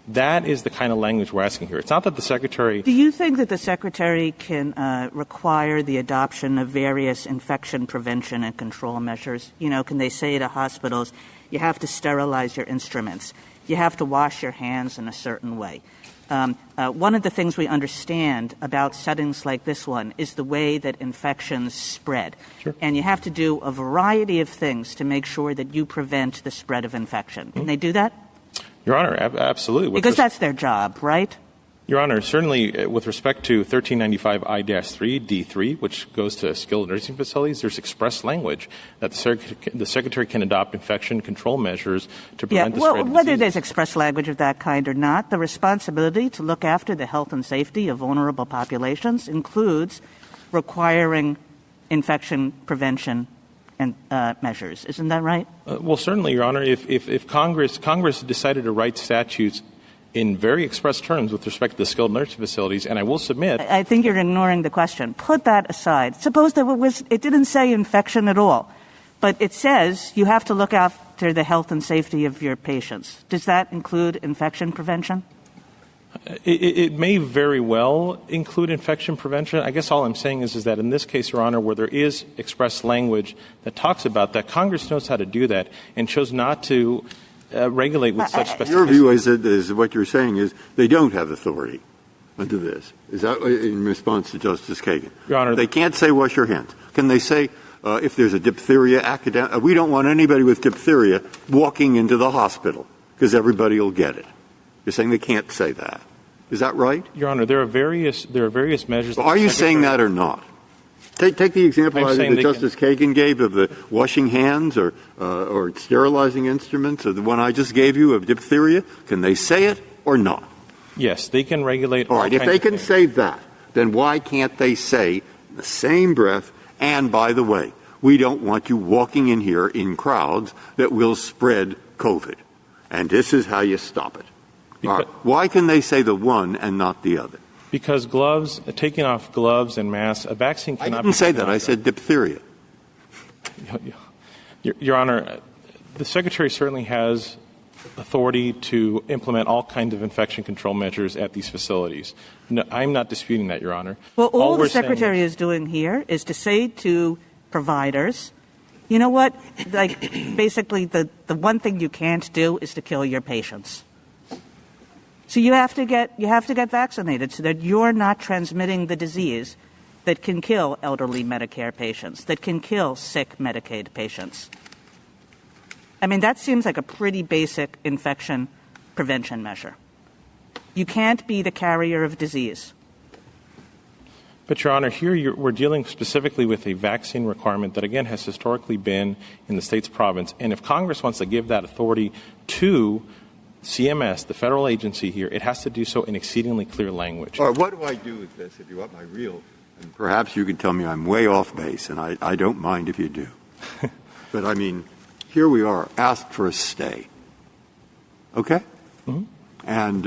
That is the kind of language we're asking here. It's not that the Secretary... Do you think that the Secretary can require the adoption of various infection prevention and control measures? Can they say to hospitals, you have to sterilize your instruments, you have to wash your hands in a certain way? One of the things we understand about settings like this one is the way that infections spread. Sure. And you have to do a variety of things to make sure that you prevent the spread of infection. Can they do that? Your Honor, absolutely. Because that's their job, right? Your Honor, certainly with respect to 1395 I-3 D3, which goes to skilled nursing facilities, there's express language that the Secretary can adopt infection control measures to prevent the spread of diseases. Whether there's express language of that kind or not, the responsibility to look after the health and safety of vulnerable populations includes requiring infection prevention and measures. Isn't that right? Well, certainly, Your Honor, if Congress decided to write statutes in very express terms with respect to the skilled nursing facilities, and I will submit... I think you're ignoring the question. Put that aside. Suppose it didn't say infection at all, but it says you have to look after the health and safety of your patients. Does that include infection prevention? It may very well include infection prevention. I guess all I'm saying is that in this case, Your Honor, where there is express language that talks about that, Congress knows how to do that and chose not to regulate with such specificity. Your view is what you're saying is they don't have authority under this. Is that in response to Justice Kagan? Your Honor, they can't say wash your hands. Can they say if there's a diphtheria we don't want anybody with diphtheria walking into the hospital because everybody will get it? You're saying they can't say that. Is that right? Your Honor, there are various measures. Well, are you saying that or not? Take the example that Justice Kagan gave of the washing hands or sterilizing instruments, or the one I just gave you of diphtheria. Can they say it or not? Yes, they can regulate. All right, if they can say that, then why can't they say in the same breath, and by the way, we don't want you walking in here in crowds that will spread COVID, and this is how you stop it. All right. Why can they say the one and not the other? Because taking off gloves and masks, a vaccine cannot... I didn't say that. I said diphtheria. Your Honor, the Secretary certainly has authority to implement all kinds of infection control measures at these facilities. No, I'm not disputing that, Your Honor. Well, all the Secretary is doing here is to say to providers, you know what, basically the one thing you can't do is to kill your patients. So you have to get vaccinated so that you're not transmitting the disease that can kill elderly Medicare patients, that can kill sick Medicaid patients. I mean, that seems like a pretty basic infection prevention measure. You can't be the carrier of disease. But, Your Honor, here we're dealing specifically with a vaccine requirement that, again, has historically been in the state's province. And if Congress wants to give that authority to CMS, the federal agency here, it has to do so in exceedingly clear language. All right, what do I do with this if you want my real? And perhaps you can tell me I'm way off base, and I don't mind if you do. But, I mean, here we are, asked for a stay. Okay? Mm-hmm. And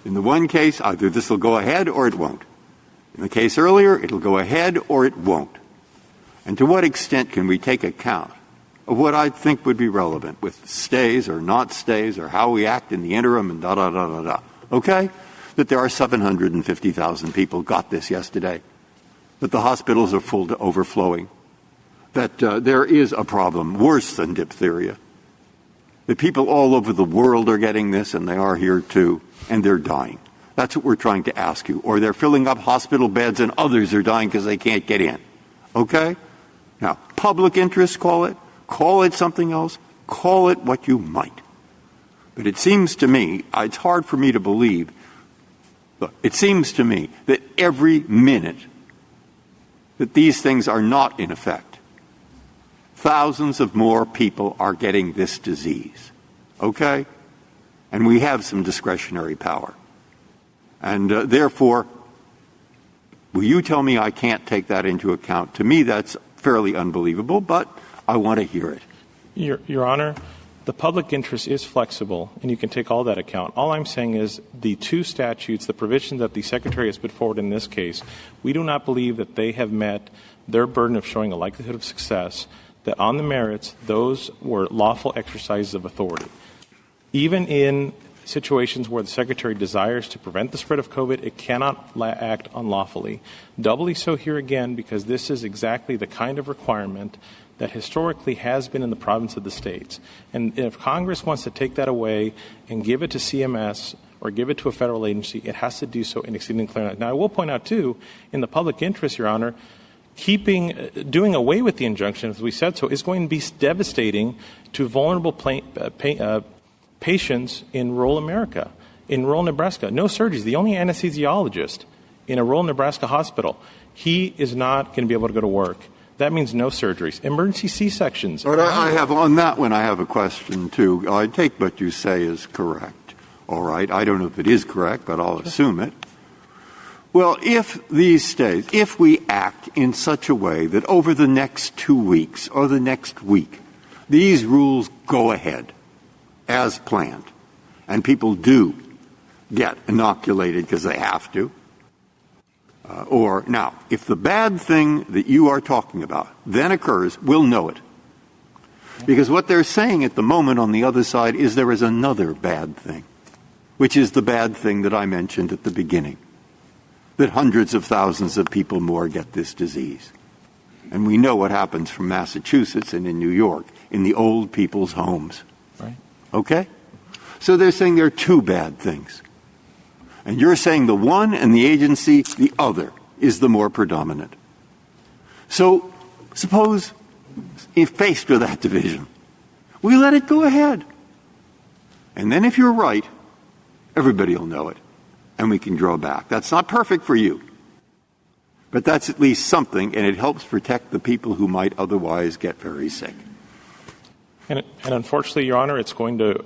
in the one case, either this will go ahead or it won't. In the case earlier, it'll go ahead or it won't. And to what extent can we take account of what I think would be relevant with stays or not stays or how we act in the interim and da-da-da-da-da. Okay? That there are 750,000 people got this yesterday. That the hospitals are full to overflowing. That there is a problem worse than diphtheria. That people all over the world are getting this, and they are here too, and they're dying. That's what we're trying to ask you. Or they're filling up hospital beds and others are dying because they can't get in. Okay? Now, public interest, call it something else, call it what you might. But it seems to me, it's hard for me to believe, look, it seems to me that every minute that these things are not in effect, thousands of more people are getting this disease. Okay? And we have some discretionary power. And therefore, will you tell me I can't take that into account? To me, that's fairly unbelievable, but I want to hear it. Your Honor, the public interest is flexible, and you can take all that account. All I'm saying is the two statutes, the provisions that the Secretary has put forward in this case, we do not believe that they have met their burden of showing a likelihood of success, that on the merits, those were lawful exercises of authority. Even in situations where the Secretary desires to prevent the spread of COVID, it cannot act unlawfully. Doubly so here again, because this is exactly the kind of requirement that historically has been in the province of the states. And if Congress wants to take that away and give it to CMS or give it to a federal agency, it has to do so in exceedingly clear. Now, I will point out, too, in the public interest, Your Honor, doing away with the injunction, as we said so, is going to be devastating to vulnerable patients in rural America, in rural Nebraska. No surgeries. The only anesthesiologist in a rural Nebraska hospital, he is not going to be able to go to work. That means no surgeries. Emergency C-sections. But I have on that one, I have a question, too. I take what you say is correct. All right. I don't know if it is correct, but I'll assume it. Well, if these states, if we act in such a way that over the next 2 weeks or the next week, these rules go ahead as planned, and people do get inoculated because they have to, now, if the bad thing that you are talking about then occurs, we'll know it. Because what they're saying at the moment on the other side is there is another bad thing, which is the bad thing that I mentioned at the beginning. That hundreds of thousands of people more get this disease. And we know what happens from Massachusetts and in New York in the old people's homes. Right. Okay? So they're saying there are two bad things. And you're saying the one and the agency, the other, is the more predominant. So suppose, if faced with that division, we let it go ahead. And then if you're right, everybody will know it. And we can draw back. That's not perfect for you. But that's at least something, and it helps protect the people who might otherwise get very sick. And unfortunately, Your Honor, it's going to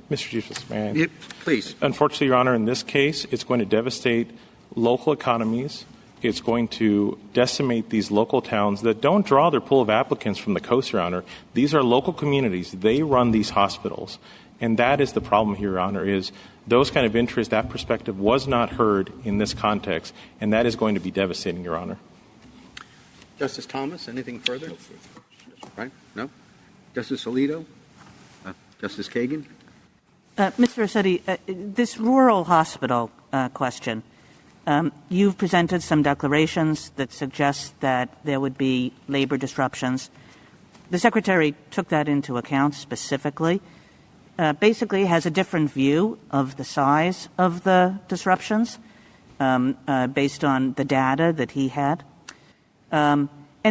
Mr. Chief Justice, may I? Please. Unfortunately, Your Honor, in this case, it's going to devastate local economies. It's going to decimate these local towns that don't draw their pool of applicants from the coast, Your Honor. These are local communities. They run these hospitals. And that is the problem here, Your Honor, is those kind of interests, that perspective was not heard in this context, and that is going to be devastating, Your Honor. Justice Thomas, anything further? No further. Right? No? Justice Alito? Justice Kagan? Mr. Rossetti, this rural hospital question, you've presented some declarations that suggest that there would be labor disruptions. The Secretary took that into account specifically. Basically has a different view of the size of the disruptions based on the data that he had. And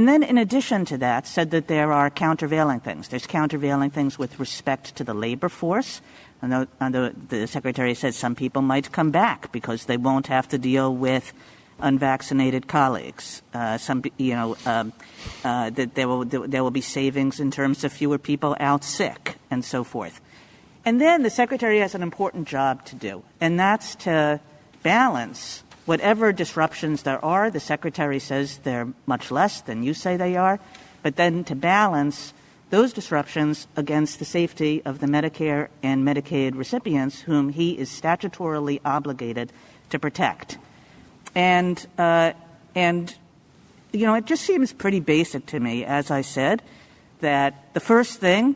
then in addition to that, said that there are countervailing things. There's countervailing things with respect to the labor force. And the Secretary said some people might come back because they won't have to deal with unvaccinated colleagues. That there will be savings in terms of fewer people out sick and so forth. And then the Secretary has an important job to do, and that's to balance whatever disruptions there are. The Secretary says they're much less than you say they are, but then to balance those disruptions against the safety of the Medicare and Medicaid recipients whom he is statutorily obligated to protect. And it just seems pretty basic to me, as I said, that the first thing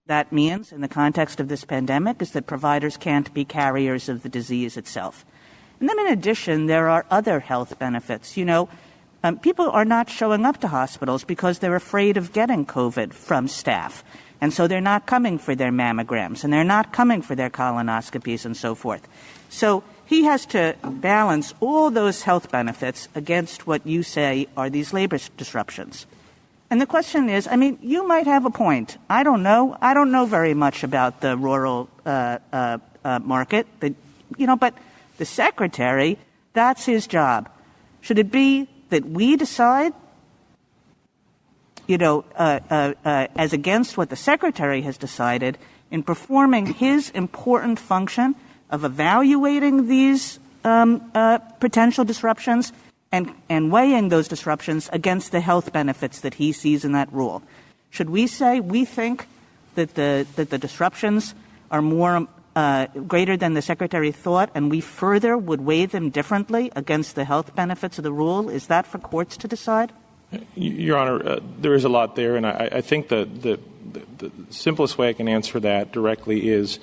that means in the context of this pandemic is that providers can't be carriers of the disease itself. And then in addition, there are other health benefits. People are not showing up to hospitals because they're afraid of getting COVID from staff. And so they're not coming for their mammograms, and they're not coming for their colonoscopies and so forth. So he has to balance all those health benefits against what you say are these labor disruptions. And the question is, you might have a point. I don't know. I don't know very much about the rural market, but the secretary, that's his job. Should it be that we decide, as against what the secretary has decided in performing his important function of evaluating these potential disruptions and weighing those disruptions against the health benefits that he sees in that rule? Should we say we think that the disruptions are more greater than the secretary thought, and we further would weigh them differently against the health benefits of the rule? Is that for courts to decide? Your Honor, there is a lot there, and I think the simplest way I can answer that directly is,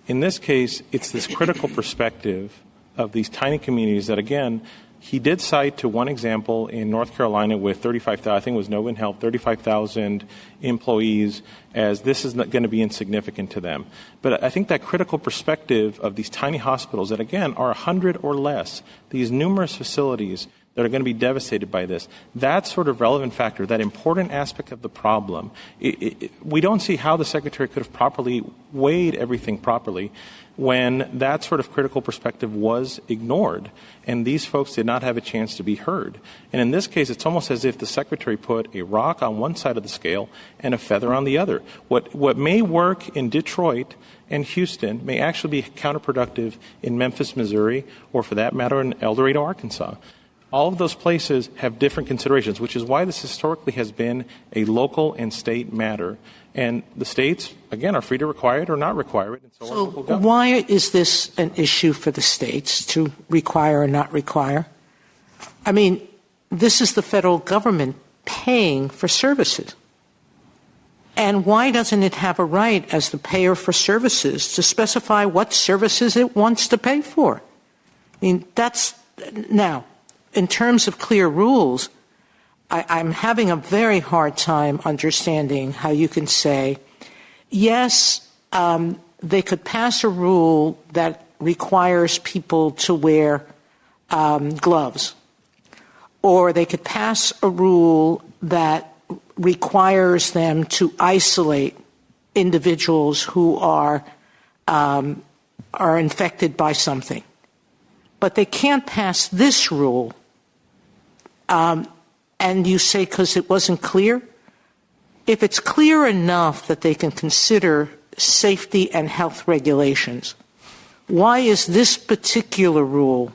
in this case, it's this critical perspective of these tiny communities that, again, he did cite to one example in North Carolina with 35,000, I think it was Novin Health, 35,000 employees, as this is not going to be insignificant to them. But I think that critical perspective of these tiny hospitals that, again, are 100 or less, these numerous facilities that are going to be devastated by this, that sort of relevant factor, that important aspect of the problem, we don't see how the secretary could have properly weighed everything properly when that sort of critical perspective was ignored and these folks did not have a chance to be heard. And in this case, it's almost as if the secretary put a rock on one side of the scale and a feather on the other. What may work in Detroit and Houston may actually be counterproductive in Memphis, Missouri, or for that matter in El Dorado, Arkansas. All of those places have different considerations, which is why this historically has been a local and state matter. And the states, again, are free to require it or not require it. And so why is this an issue for the states to require or not require? This is the federal government paying for services. And why doesn't it have a right as the payer for services to specify what services it wants to pay for? Now, in terms of clear rules, I'm having a very hard time understanding how you can say, yes, they could pass a rule that requires people to wear gloves, or they could pass a rule that requires them to isolate individuals who are infected by something. But they can't pass this rule. And you say because it wasn't clear? If it's clear enough that they can consider safety and health regulations, why is this particular rule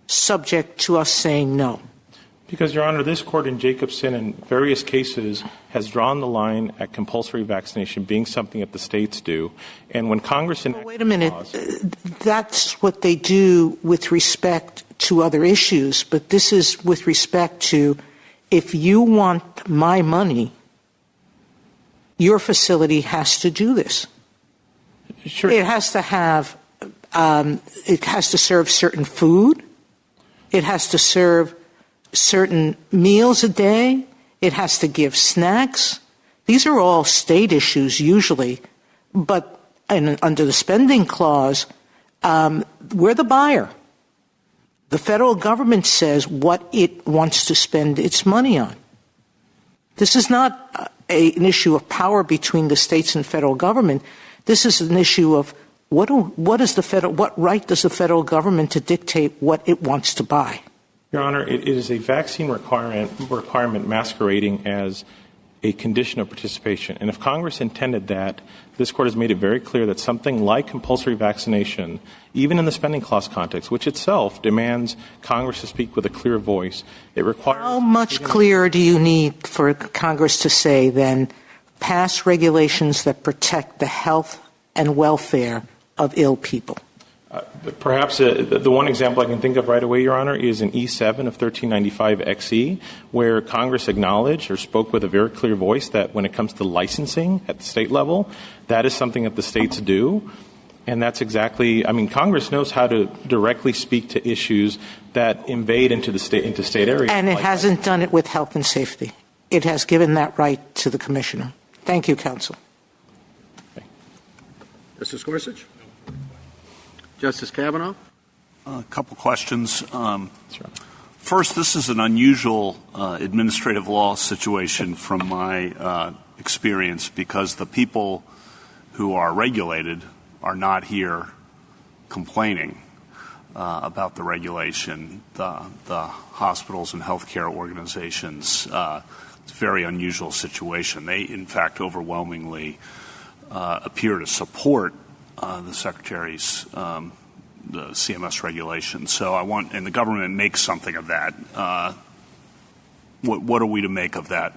subject to us saying no? Because, Your Honor, this court in Jacobson in various cases has drawn the line at compulsory vaccination being something that the states do. And when Congress enacted wait a minute. That's what they do with respect to other issues, but this is with respect to if you want my money, your facility has to do this. Sure. It has to have, it has to serve certain food. It has to serve certain meals a day. It has to give snacks. These are all state issues usually, but under the spending clause, we're the buyer. The federal government says what it wants to spend its money on. This is not an issue of power between the states and federal government. This is an issue of what right does the federal government to dictate what it wants to buy? Your Honor, it is a vaccine requirement masquerading as a condition of participation. And if Congress intended that, this Court has made it very clear that something like compulsory vaccination, even in the spending clause context, which itself demands Congress to speak with a clear voice, it requires... How much clearer do you need for Congress to say then pass regulations that protect the health and welfare of ill people? Perhaps the one example I can think of right away, Your Honor, is in E7 of 1395XE, where Congress acknowledged or spoke with a very clear voice that when it comes to licensing at the state level, that is something that the states do. And that's exactly, Congress knows how to directly speak to issues that invade into state areas. And it hasn't done it with health and safety. It has given that right to the commissioner. Thank you, counsel. Okay. Justice Gorsuch? Justice Kavanaugh? A couple questions. First, this is an unusual administrative law situation from my experience because the people who are regulated are not here complaining about the regulation. The hospitals and healthcare organizations, it's a very unusual situation. They, in fact, overwhelmingly appear to support the Secretary's the CMS regulation. So and the government makes something of that. What are we to make of that?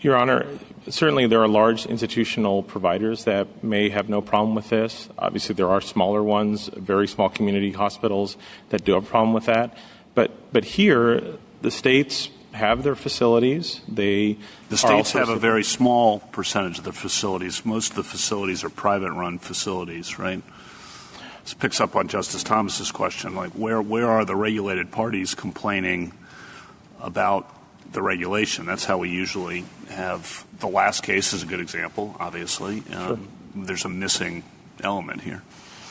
Your Honor, certainly there are large institutional providers that may have no problem with this. Obviously, there are smaller ones, very small community hospitals that do have a problem with that. But here, the states have their facilities. The states have a very small percentage of the facilities. Most of the facilities are private-run facilities, right? This picks up on Justice Thomas's question, like where are the regulated parties complaining about the regulation? That's how we usually have. The last case is a good example, obviously. Sure. There's a missing element here.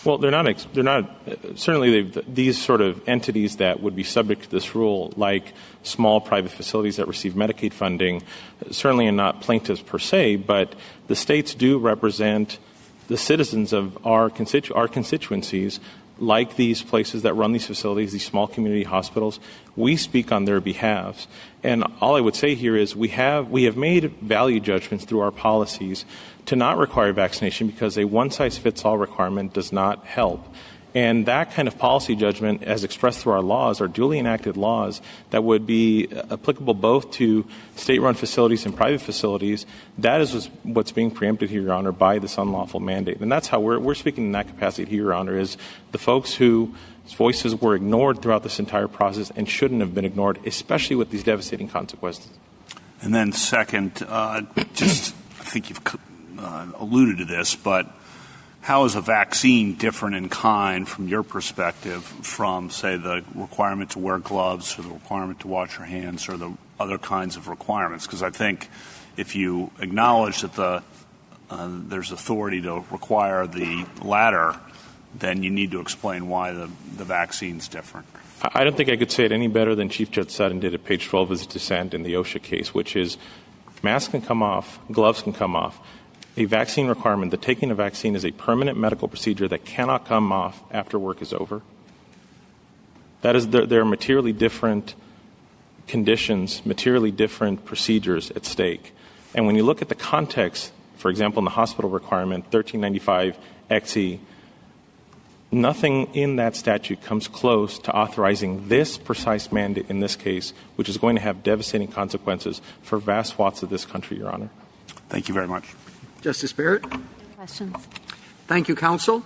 Well, they're not certainly these sort of entities that would be subject to this rule, like small private facilities that receive Medicaid funding, certainly are not plaintiffs per se, but the states do represent the citizens of our constituencies, like these places that run these facilities, these small community hospitals. We speak on their behalves. And all I would say here is we have made value judgments through our policies to not require vaccination because a one-size-fits-all requirement does not help. And that kind of policy judgment, as expressed through our laws, are duly enacted laws that would be applicable both to state-run facilities and private facilities. That is what's being preempted here, Your Honor, by this unlawful mandate. And that's how we're speaking in that capacity here, Your Honor, is the folks whose voices were ignored throughout this entire process and shouldn't have been ignored, especially with these devastating consequences. And then second, I think you've alluded to this, but how is a vaccine different in kind from your perspective from, say, the requirement to wear gloves or the requirement to wash your hands or the other kinds of requirements? Because I think if you acknowledge that there's authority to require the latter, then you need to explain why the vaccine's different. I don't think I could say it any better than Chief Judge Sutton did at page 12 of his dissent in the OSHA case, which is masks can come off, gloves can come off. A vaccine requirement, the taking of vaccine is a permanent medical procedure that cannot come off after work is over. That is, there are materially different conditions, materially different procedures at stake. And when you look at the context, for example, in the hospital requirement, 1395XE, nothing in that statute comes close to authorizing this precise mandate in this case, which is going to have devastating consequences for vast swaths of this country, Your Honor. Thank you very much. Justice Barrett? Questions? Thank you, counsel.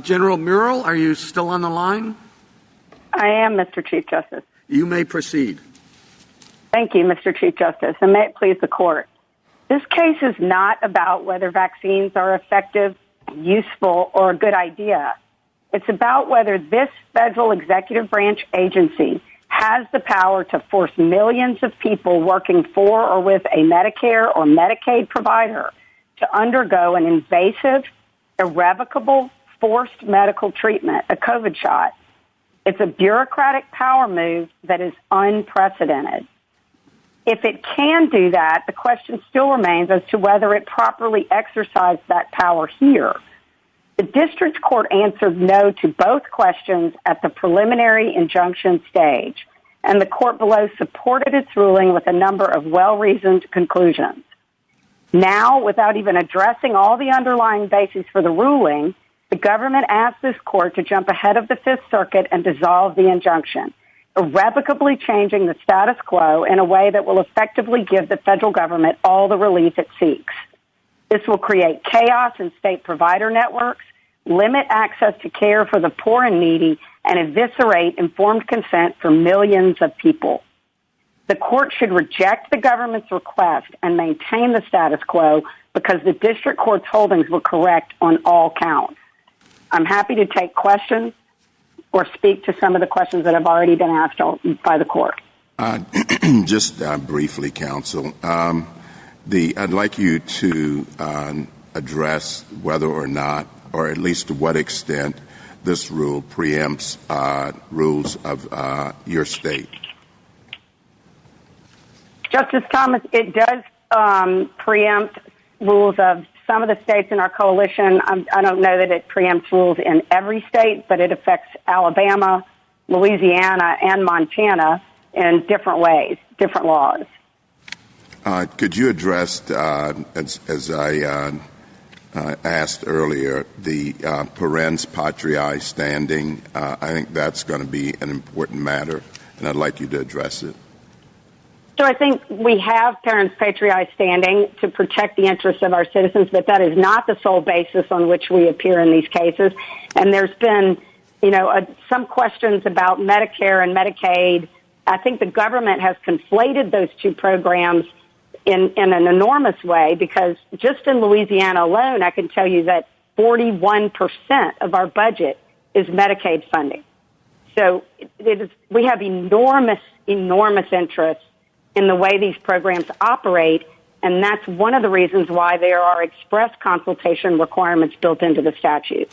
General Murrell, are you still on the line? I am, Mr. Chief Justice. You may proceed. Thank you, Mr. Chief Justice, and may it please the Court. This case is not about whether vaccines are effective, useful, or a good idea. It's about whether this federal executive branch agency has the power to force millions of people working for or with a Medicare or Medicaid provider to undergo an invasive, irrevocable, forced medical treatment, a COVID shot. It's a bureaucratic power move that is unprecedented. If it can do that, the question still remains as to whether it properly exercised that power here. The district court answered no to both questions at the preliminary injunction stage, and the court below supported its ruling with a number of well-reasoned conclusions. Now, without even addressing all the underlying bases for the ruling, the government asked this court to jump ahead of the Fifth Circuit and dissolve the injunction, irrevocably changing the status quo in a way that will effectively give the federal government all the relief it seeks. This will create chaos in state provider networks, limit access to care for the poor and needy, and eviscerate informed consent for millions of people. The court should reject the government's request and maintain the status quo because the district court's holdings were correct on all counts. I'm happy to take questions or speak to some of the questions that have already been asked by the court. Just briefly, counsel, I'd like you to address whether or not, or at least to what extent, this rule preempts rules of your state. Justice Thomas, it does preempt rules of some of the states in our coalition. I don't know that it preempts rules in every state, but it affects Alabama, Louisiana, and Montana in different ways, different laws. Could you address, as I asked earlier, the parens patriae standing? I think that's going to be an important matter, and I'd like you to address it. So I think we have parens patriae standing to protect the interests of our citizens, but that is not the sole basis on which we appear in these cases. And there's been, some questions about Medicare and Medicaid. I think the government has conflated those two programs in an enormous way, because just in Louisiana alone, I can tell you that 41% of our budget is Medicaid funding. So we have enormous interest in the way these programs operate, and that's one of the reasons why there are express consultation requirements built into the statute.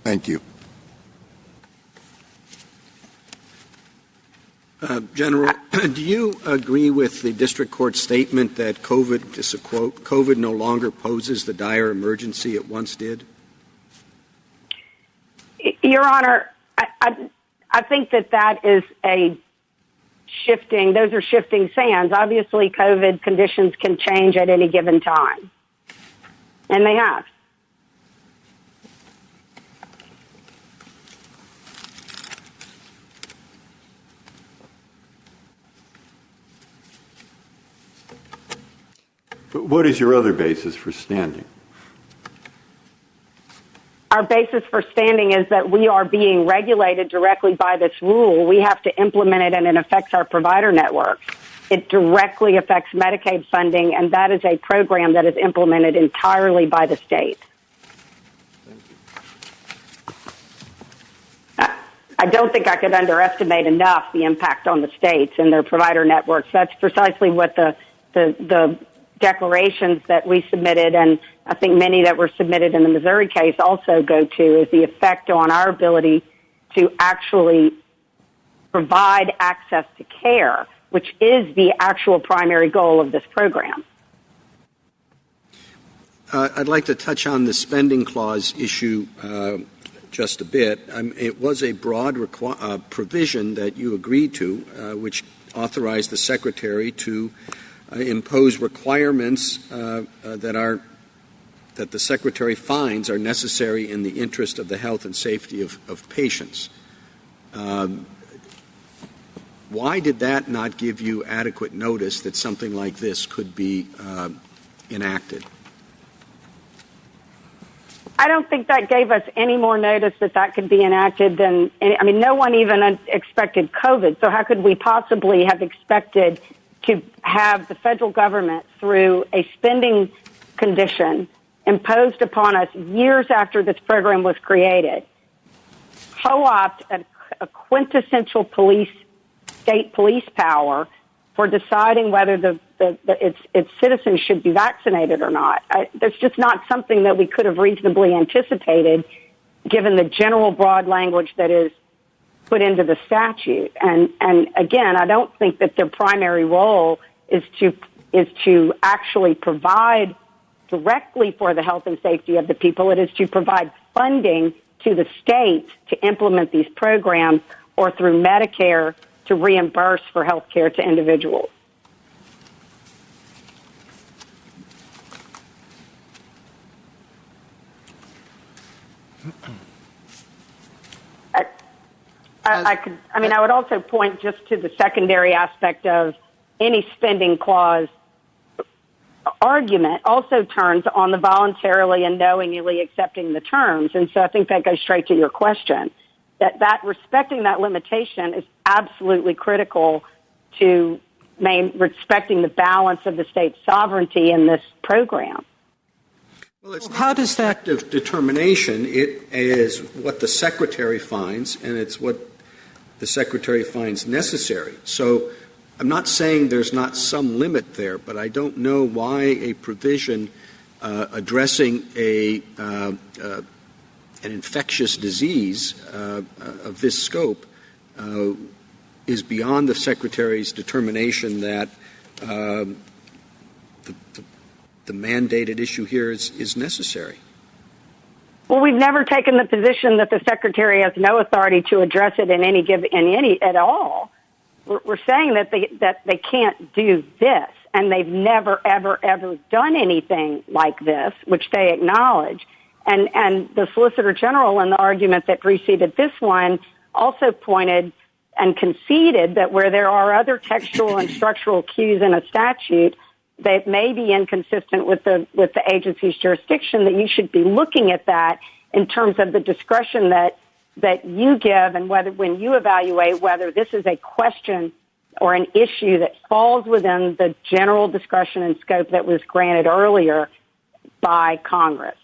Thank you. General, do you agree with the district court's statement that COVID, this is a quote, COVID no longer poses the dire emergency it once did? Your Honor, I think that is those are shifting sands. Obviously, COVID conditions can change at any given time, and they have. But what is your other basis for standing? Our basis for standing is that we are being regulated directly by this rule. We have to implement it, and it affects our provider networks. It directly affects Medicaid funding, and that is a program that is implemented entirely by the state. I don't think I could underestimate enough the impact on the states and their provider networks. That's precisely what the declarations that we submitted, and I think many that were submitted in the Missouri case also go to, is the effect on our ability to actually provide access to care, which is the actual primary goal of this program. I'd like to touch on the spending clause issue just a bit. It was a broad provision that you agreed to, which authorized the Secretary to impose requirements that the Secretary finds are necessary in the interest of the health and safety of patients. Why did that not give you adequate notice that something like this could be enacted? I don't think that gave us any more notice that could be enacted than, no one even expected COVID, so how could we possibly have expected to have the federal government, through a spending condition imposed upon us years after this program was created, co-opt a quintessential state police power for deciding whether its citizens should be vaccinated or not? That's just not something that we could have reasonably anticipated, given the general broad language that is put into the statute. And again, I don't think that their primary role is to actually provide directly for the health and safety of the people. It is to provide funding to the states to implement these programs, or through Medicare to reimburse for health care to individuals. I would also point just to the secondary aspect of any spending clause. argument also turns on the voluntarily and knowingly accepting the terms. And so I think that goes straight to your question, that respecting that limitation is absolutely critical to respecting the balance of the state's sovereignty in this program. Well, it's how does that determination? It is what the Secretary finds, and it's what the Secretary finds necessary. So I'm not saying there's not some limit there, but I don't know why a provision addressing an infectious disease of this scope is beyond the Secretary's determination that the mandated issue here is necessary. Well, we've never taken the position that the Secretary has no authority to address it in any at all. We're saying that they can't do this, and they've never, ever, ever done anything like this, which they acknowledge. And the Solicitor General, in the argument that preceded this one, also pointed and conceded that where there are other textual and structural cues in a statute that may be inconsistent with the agency's jurisdiction, that you should be looking at that in terms of the discretion that you give, and when you evaluate whether this is a question or an issue that falls within the general discretion and scope that was granted earlier by Congress.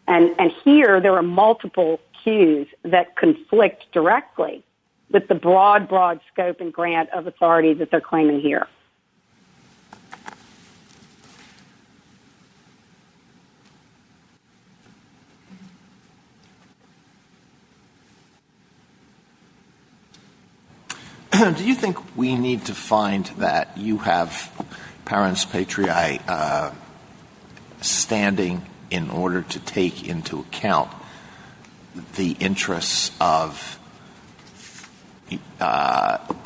And here there are multiple cues that conflict directly with the broad scope and grant of authority that they're claiming here. Do you think we need to find that you have parents patriae standing in order to take into account the interests of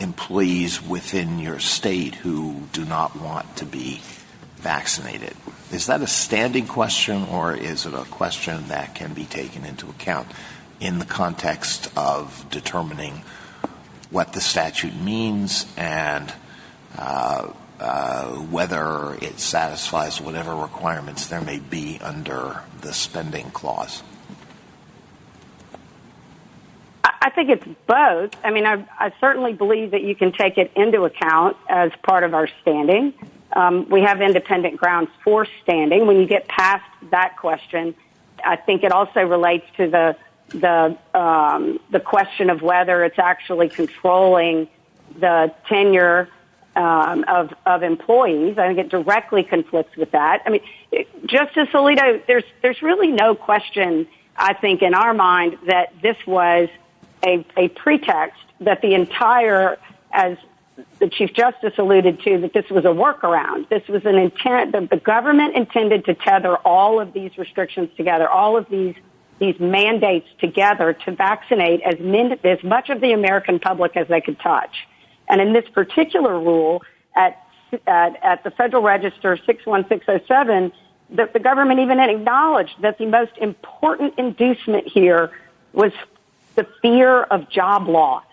employees within your state who do not want to be vaccinated? Is that a standing question, or is it a question that can be taken into account in the context of determining what the statute means and whether it satisfies whatever requirements there may be under the spending clause? I think it's both. I mean, I certainly believe that you can take it into account as part of our standing. We have independent grounds for standing. When you get past that question, I think it also relates to the question of whether it's actually controlling the tenure of employees. I think it directly conflicts with that. I mean, Justice Alito, there's really no question, I think, in our mind that this was a pretext, that the entire, as the Chief Justice alluded to, that this was a workaround. This was an intent. The government intended to tether all of these restrictions together, all of these mandates together to vaccinate as much of the American public as they could touch. And in this particular rule at the Federal Register 61607, the government even acknowledged that the most important inducement here was the fear of job loss.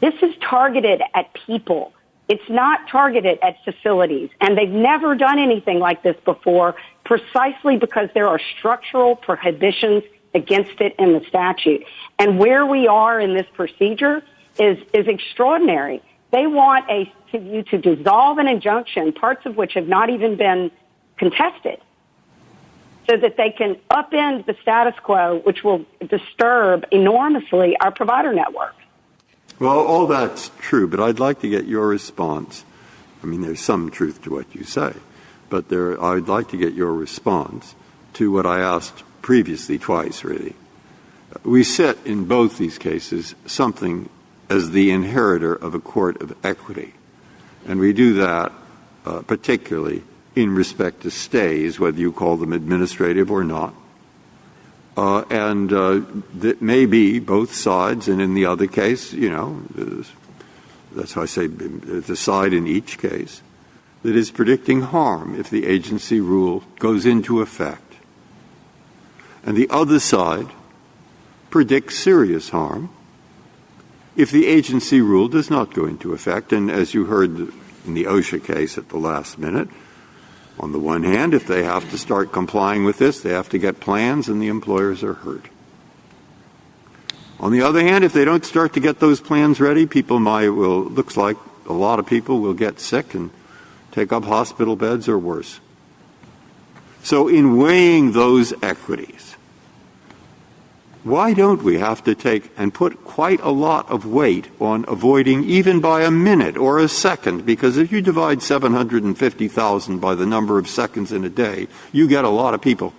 This is targeted at people. It's not targeted at facilities. And they've never done anything like this before, precisely because there are structural prohibitions against it in the statute. And where we are in this procedure is extraordinary. They want you to dissolve an injunction, parts of which have not even been contested, so that they can upend the status quo, which will disturb enormously our provider network. Well, all that's true, but I'd like to get your response. I mean, there's some truth to what you say, but I'd like to get your response to what I asked previously twice, really. We sit in both these cases something as the inheritor of a court of equity, and we do that particularly in respect to stays, whether you call them administrative or not. And that may be both sides, and in the other case, that's why I say the side in each case that is predicting harm if the agency rule goes into effect. And the other side predicts serious harm if the agency rule does not go into effect. And as you heard in the OSHA case at the last minute, On the one hand, if they have to start complying with this, they have to get plans and the employers are hurt. On the other hand, if they don't start to get those plans ready, looks like a lot of people will get sick and take up hospital beds or worse. So in weighing those equities, why don't we have to take and put quite a lot of weight on avoiding even by a minute or a second? Because if you divide 750,000 by the number of seconds in a day, you get a lot of people.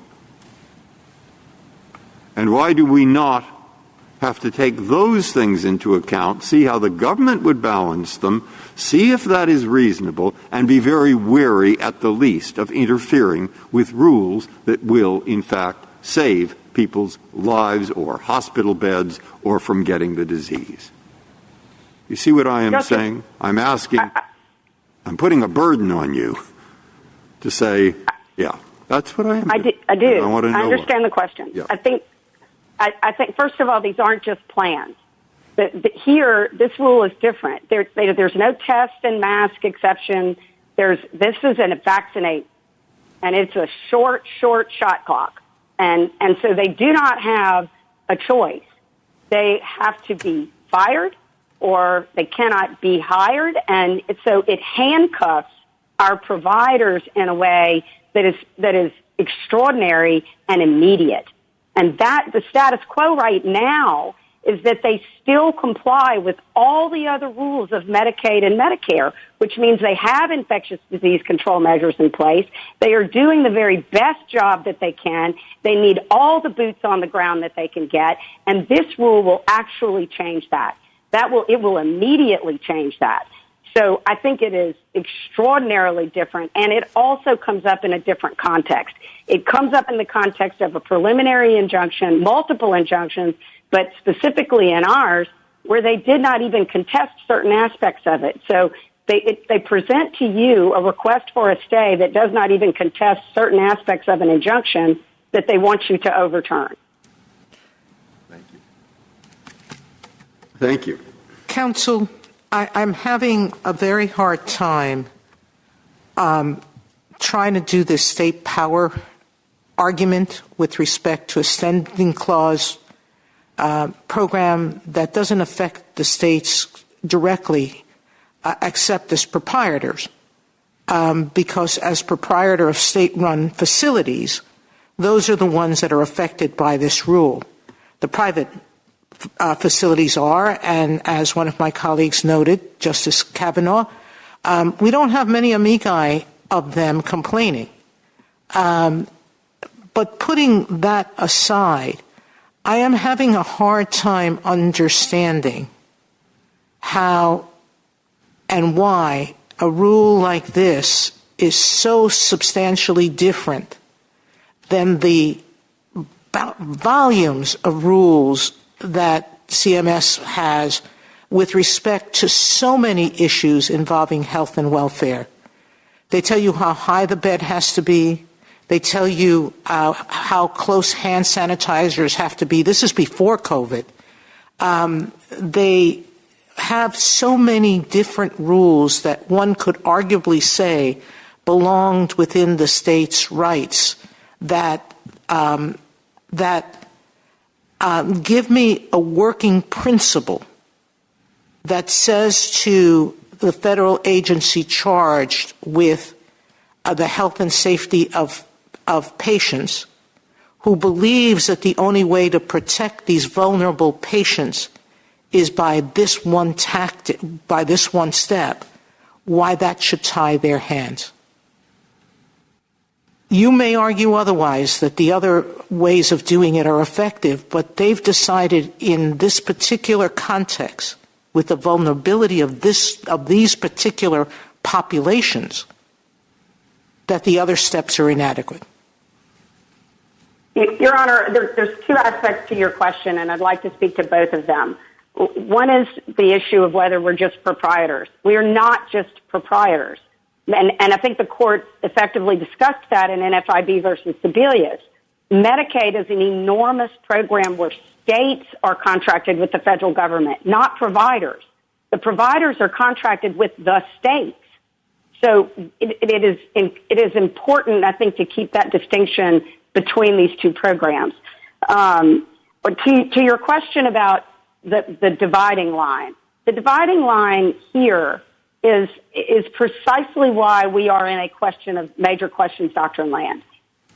And why do we not have to take those things into account, see how the government would balance them, see if that is reasonable, and be very wary at the least of interfering with rules that will, in fact, save people's lives or hospital beds or from getting the disease? You see what I am saying? I'm asking, I'm putting a burden on you to say, yeah, that's what I am. I do. I understand the question. Yeah. I think, first of all, these aren't just plans. Here, this rule is different. There's no test and mask exception. This is a vaccinate, and it's a short shot clock. And so they do not have a choice. They have to be fired or they cannot be hired. And so it handcuffs our providers in a way that is extraordinary and immediate. And the status quo right now is that they still comply with all the other rules of Medicaid and Medicare, which means they have infectious disease control measures in place. They are doing the very best job that they can. They need all the boots on the ground that they can get, and this rule will actually change that. It will immediately change that. So I think it is extraordinarily different, and it also comes up in a different context. It comes up in the context of a preliminary injunction, multiple injunctions, but specifically in ours, where they did not even contest certain aspects of it. So they present to you a request for a stay that does not even contest certain aspects of an injunction that they want you to overturn. Thank you. Thank you. Counsel, I'm having a very hard time trying to do this state power argument with respect to a standing clause program that doesn't affect the states directly except as proprietors. Because as proprietor of state-run facilities, those are the ones that are affected by this rule. The private facilities are, and as one of my colleagues noted, Justice Kavanaugh, we don't have many amici of them complaining. But putting that aside, I am having a hard time understanding how and why a rule like this is so substantially different than the volumes of rules that CMS has with respect to so many issues involving health and welfare. They tell you how high the bed has to be. They tell you how close hand sanitizers have to be. This is before COVID. They have so many different rules that one could arguably say belonged within the state's rights that give me a working principle that says to the federal agency charged with the health and safety of patients, who believes that the only way to protect these vulnerable patients is by this one tactic, by this one step, why that should tie their hands. You may argue otherwise, that the other ways of doing it are effective, but they've decided in this particular context, with the vulnerability of these particular populations, that the other steps are inadequate. Your Honor, there's two aspects to your question, and I'd like to speak to both of them. One is the issue of whether we're just proprietors. We are not just proprietors. And I think the court effectively discussed that in NFIB versus Sebelius. Medicaid is an enormous program where states are contracted with the federal government, not providers. The providers are contracted with the states. So it is important, I think, to keep that distinction between these two programs. But to your question about the dividing line, the dividing line here is precisely why we are in a major questions doctrine land,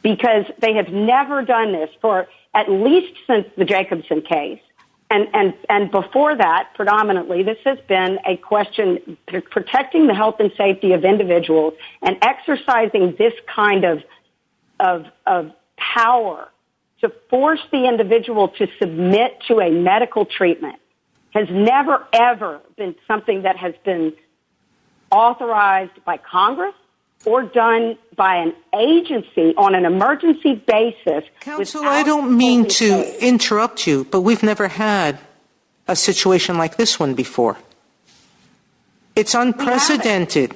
because they have never done this for at least since the Jacobson case. And before that, predominantly, this has been a question protecting the health and safety of individuals and exercising this kind of power to force the individual to submit to a medical treatment has never, ever been something that has been authorized by Congress or done by an agency on an emergency basis. Counsel, I don't mean to interrupt you, but we've never had a situation like this one before. It's unprecedented.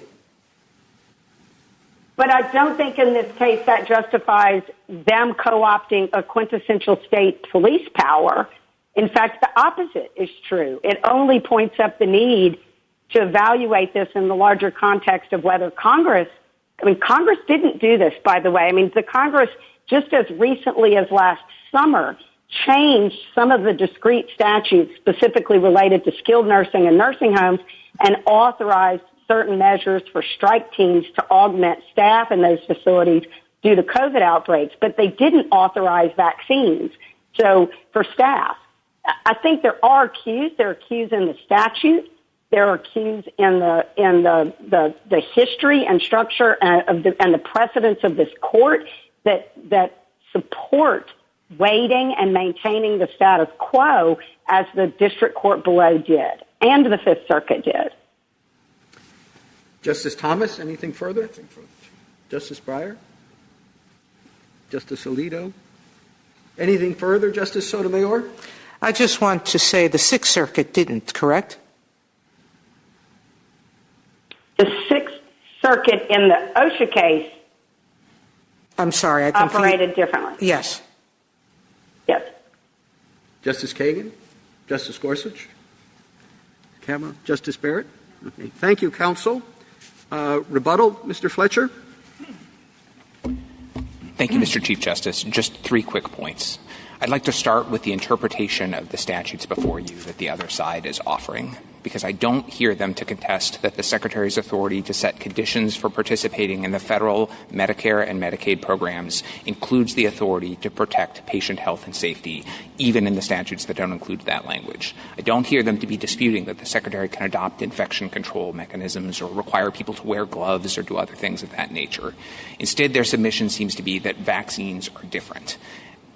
But I don't think in this case that justifies them co-opting a quintessential state police power. In fact, the opposite is true. It only points up the need to evaluate this in the larger context of whether Congress didn't do this, by the way. The Congress, just as recently as last summer, changed some of the discrete statutes specifically related to skilled nursing and nursing homes and authorized certain measures for strike teams to augment staff in those facilities due to COVID outbreaks, but they didn't authorize vaccines. So for staff, I think there are cues. There are cues in the statute. There are cues in the history and structure and the precedents of this court that support waiting and maintaining the status quo as the district court below did and the Fifth Circuit did. Justice Thomas, anything further? Justice Breyer? Justice Alito? Anything further, Justice Sotomayor? I just want to say the Sixth Circuit didn't, correct? The Sixth Circuit in the OSHA case I'm sorry, I operated differently. Yes. Yes. Justice Kagan? Justice Gorsuch? Kavanaugh? Justice Barrett? Okay. Thank you, counsel. Rebuttal, Mr. Fletcher? Thank you, Mr. Chief Justice. Just 3 quick points. I'd like to start with the interpretation of the statutes before you that the other side is offering, because I don't hear them to contest that the Secretary's authority to set conditions for participating in the federal Medicare and Medicaid programs includes the authority to protect patient health and safety, even in the statutes that don't include that language. I don't hear them to be disputing that the Secretary can adopt infection control mechanisms or require people to wear gloves or do other things of that nature. Instead, their submission seems to be that vaccines are different.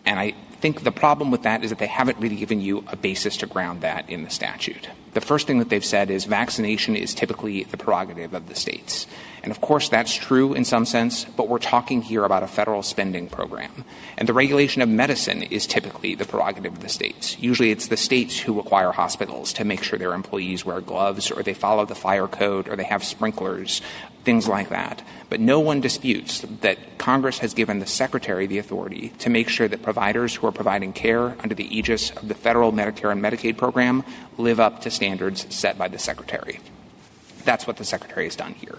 And I think the problem with that is that they haven't really given you a basis to ground that in the statute. The first thing that they've said is vaccination is typically the prerogative of the states. And of course that's true in some sense, but we're talking here about a federal spending program. And the regulation of medicine is typically the prerogative of the states. Usually it's the states who require hospitals to make sure their employees wear gloves or they follow the fire code or they have sprinklers, things like that. But no one disputes that Congress has given the Secretary the authority to make sure that providers who are providing care under the aegis of the federal Medicare and Medicaid program live up to standards set by the Secretary. That's what the Secretary has done here.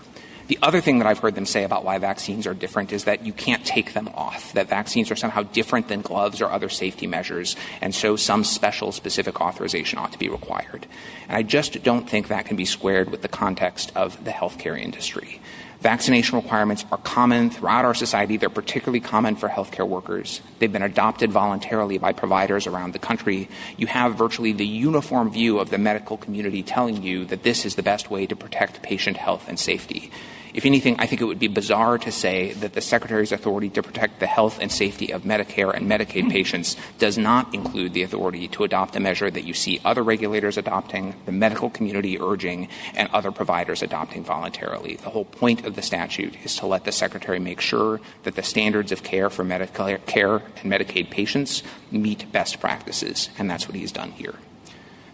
The other thing that I've heard them say about why vaccines are different is that you can't take them off, that vaccines are somehow different than gloves or other safety measures, and so some special specific authorization ought to be required. And I just don't think that can be squared with the context of the healthcare industry. Vaccination requirements are common throughout our society. They're particularly common for healthcare workers. They've been adopted voluntarily by providers around the country. You have virtually the uniform view of the medical community telling you that this is the best way to protect patient health and safety. If anything, I think it would be bizarre to say that the Secretary's authority to protect the health and safety of Medicare and Medicaid patients does not include the authority to adopt a measure that you see other regulators adopting, the medical community urging, and other providers adopting voluntarily. The whole point of the statute is to let the Secretary make sure that the standards of care for Medicare and Medicaid patients meet best practices, and that's what he's done here.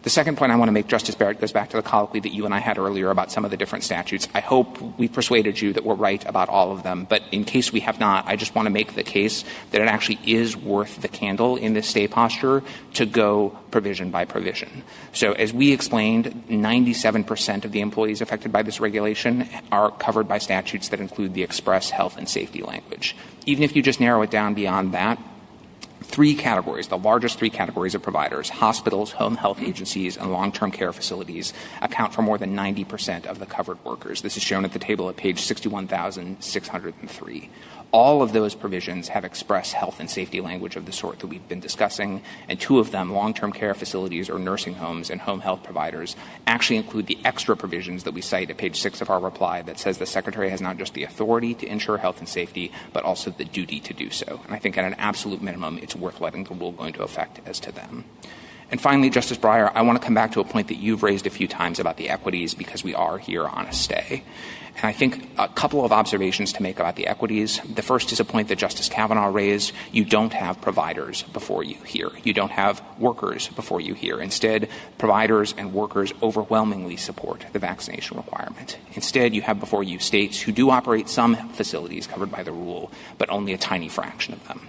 The second point I want to make, Justice Barrett, goes back to the colloquy that you and I had earlier about some of the different statutes. I hope we persuaded you that we're right about all of them, but in case we have not, I just want to make the case that it actually is worth the candle in this stay posture to go provision by provision. So as we explained, 97% of the employees affected by this regulation are covered by statutes that include the express health and safety language. Even if you just narrow it down beyond that, three categories, the largest three categories of providers, hospitals, home health agencies, and long-term care facilities, account for more than 90% of the covered workers. This is shown at the table at page 61,603. All of those provisions have express health and safety language of the sort that we've been discussing, and two of them, long-term care facilities or nursing homes and home health providers, actually include the extra provisions that we cite at page 6 of our reply that says the Secretary has not just the authority to ensure health and safety, but also the duty to do so. And I think at an absolute minimum, it's worth letting the rule go into effect as to them. And finally, Justice Breyer, I want to come back to a point that you've raised a few times about the equities because we are here on a stay. And I think a couple of observations to make about the equities. The first is a point that Justice Kavanaugh raised. You don't have providers before you here. You don't have workers before you here. Instead, providers and workers overwhelmingly support the vaccination requirement. Instead, you have before you states who do operate some facilities covered by the rule, but only a tiny fraction of them.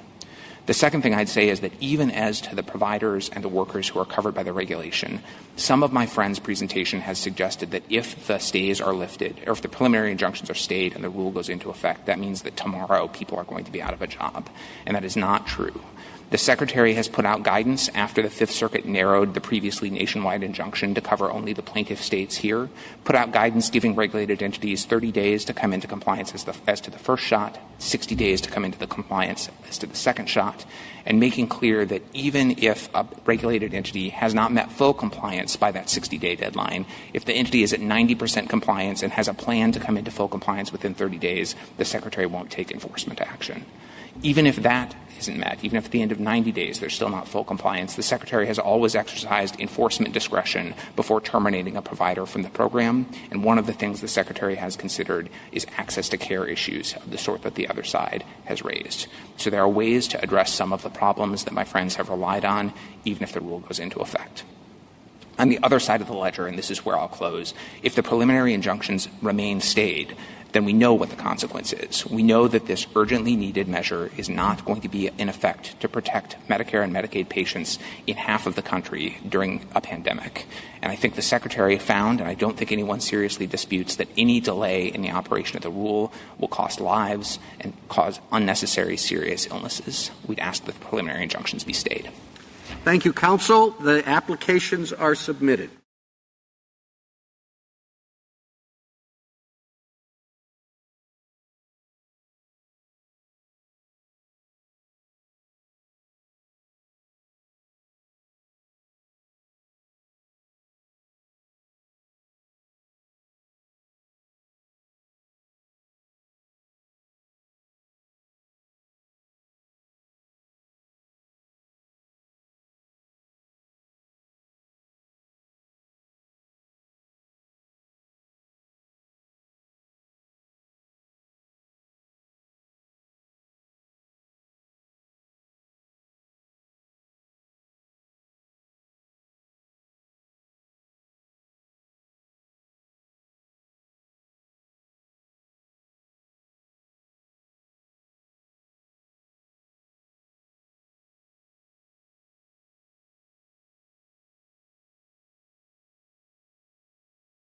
The second thing I'd say is that even as to the providers and the workers who are covered by the regulation, some of my friends' presentation has suggested that if the stays are lifted, or if the preliminary injunctions are stayed and the rule goes into effect, that means that tomorrow people are going to be out of a job. And that is not true. The Secretary has put out guidance after the Fifth Circuit narrowed the previously nationwide injunction to cover only the plaintiff states here, put out guidance giving regulated entities 30 days to come into compliance as to the first shot, 60 days to come into the compliance as to the second shot, and making clear that even if a regulated entity has not met full compliance by that 60-day deadline, if the entity is at 90% compliance and has a plan to come into full compliance within 30 days, the Secretary won't take enforcement action. Even if that isn't met, even if at the end of 90 days there's still not full compliance, the Secretary has always exercised enforcement discretion before terminating a provider from the program. And one of the things the Secretary has considered is access to care issues of the sort that the other side has raised. So there are ways to address some of the problems that my friends have relied on, even if the rule goes into effect. On the other side of the ledger, and this is where I'll close, if the preliminary injunctions remain stayed, then we know what the consequence is. We know that this urgently needed measure is not going to be in effect to protect Medicare and Medicaid patients in half of the country during a pandemic. And I think the Secretary found, and I don't think anyone seriously disputes, that any delay in the operation of the rule will cost lives and cause unnecessary serious illnesses. We'd ask that the preliminary injunctions be stayed. Thank you, counsel. The applications are submitted.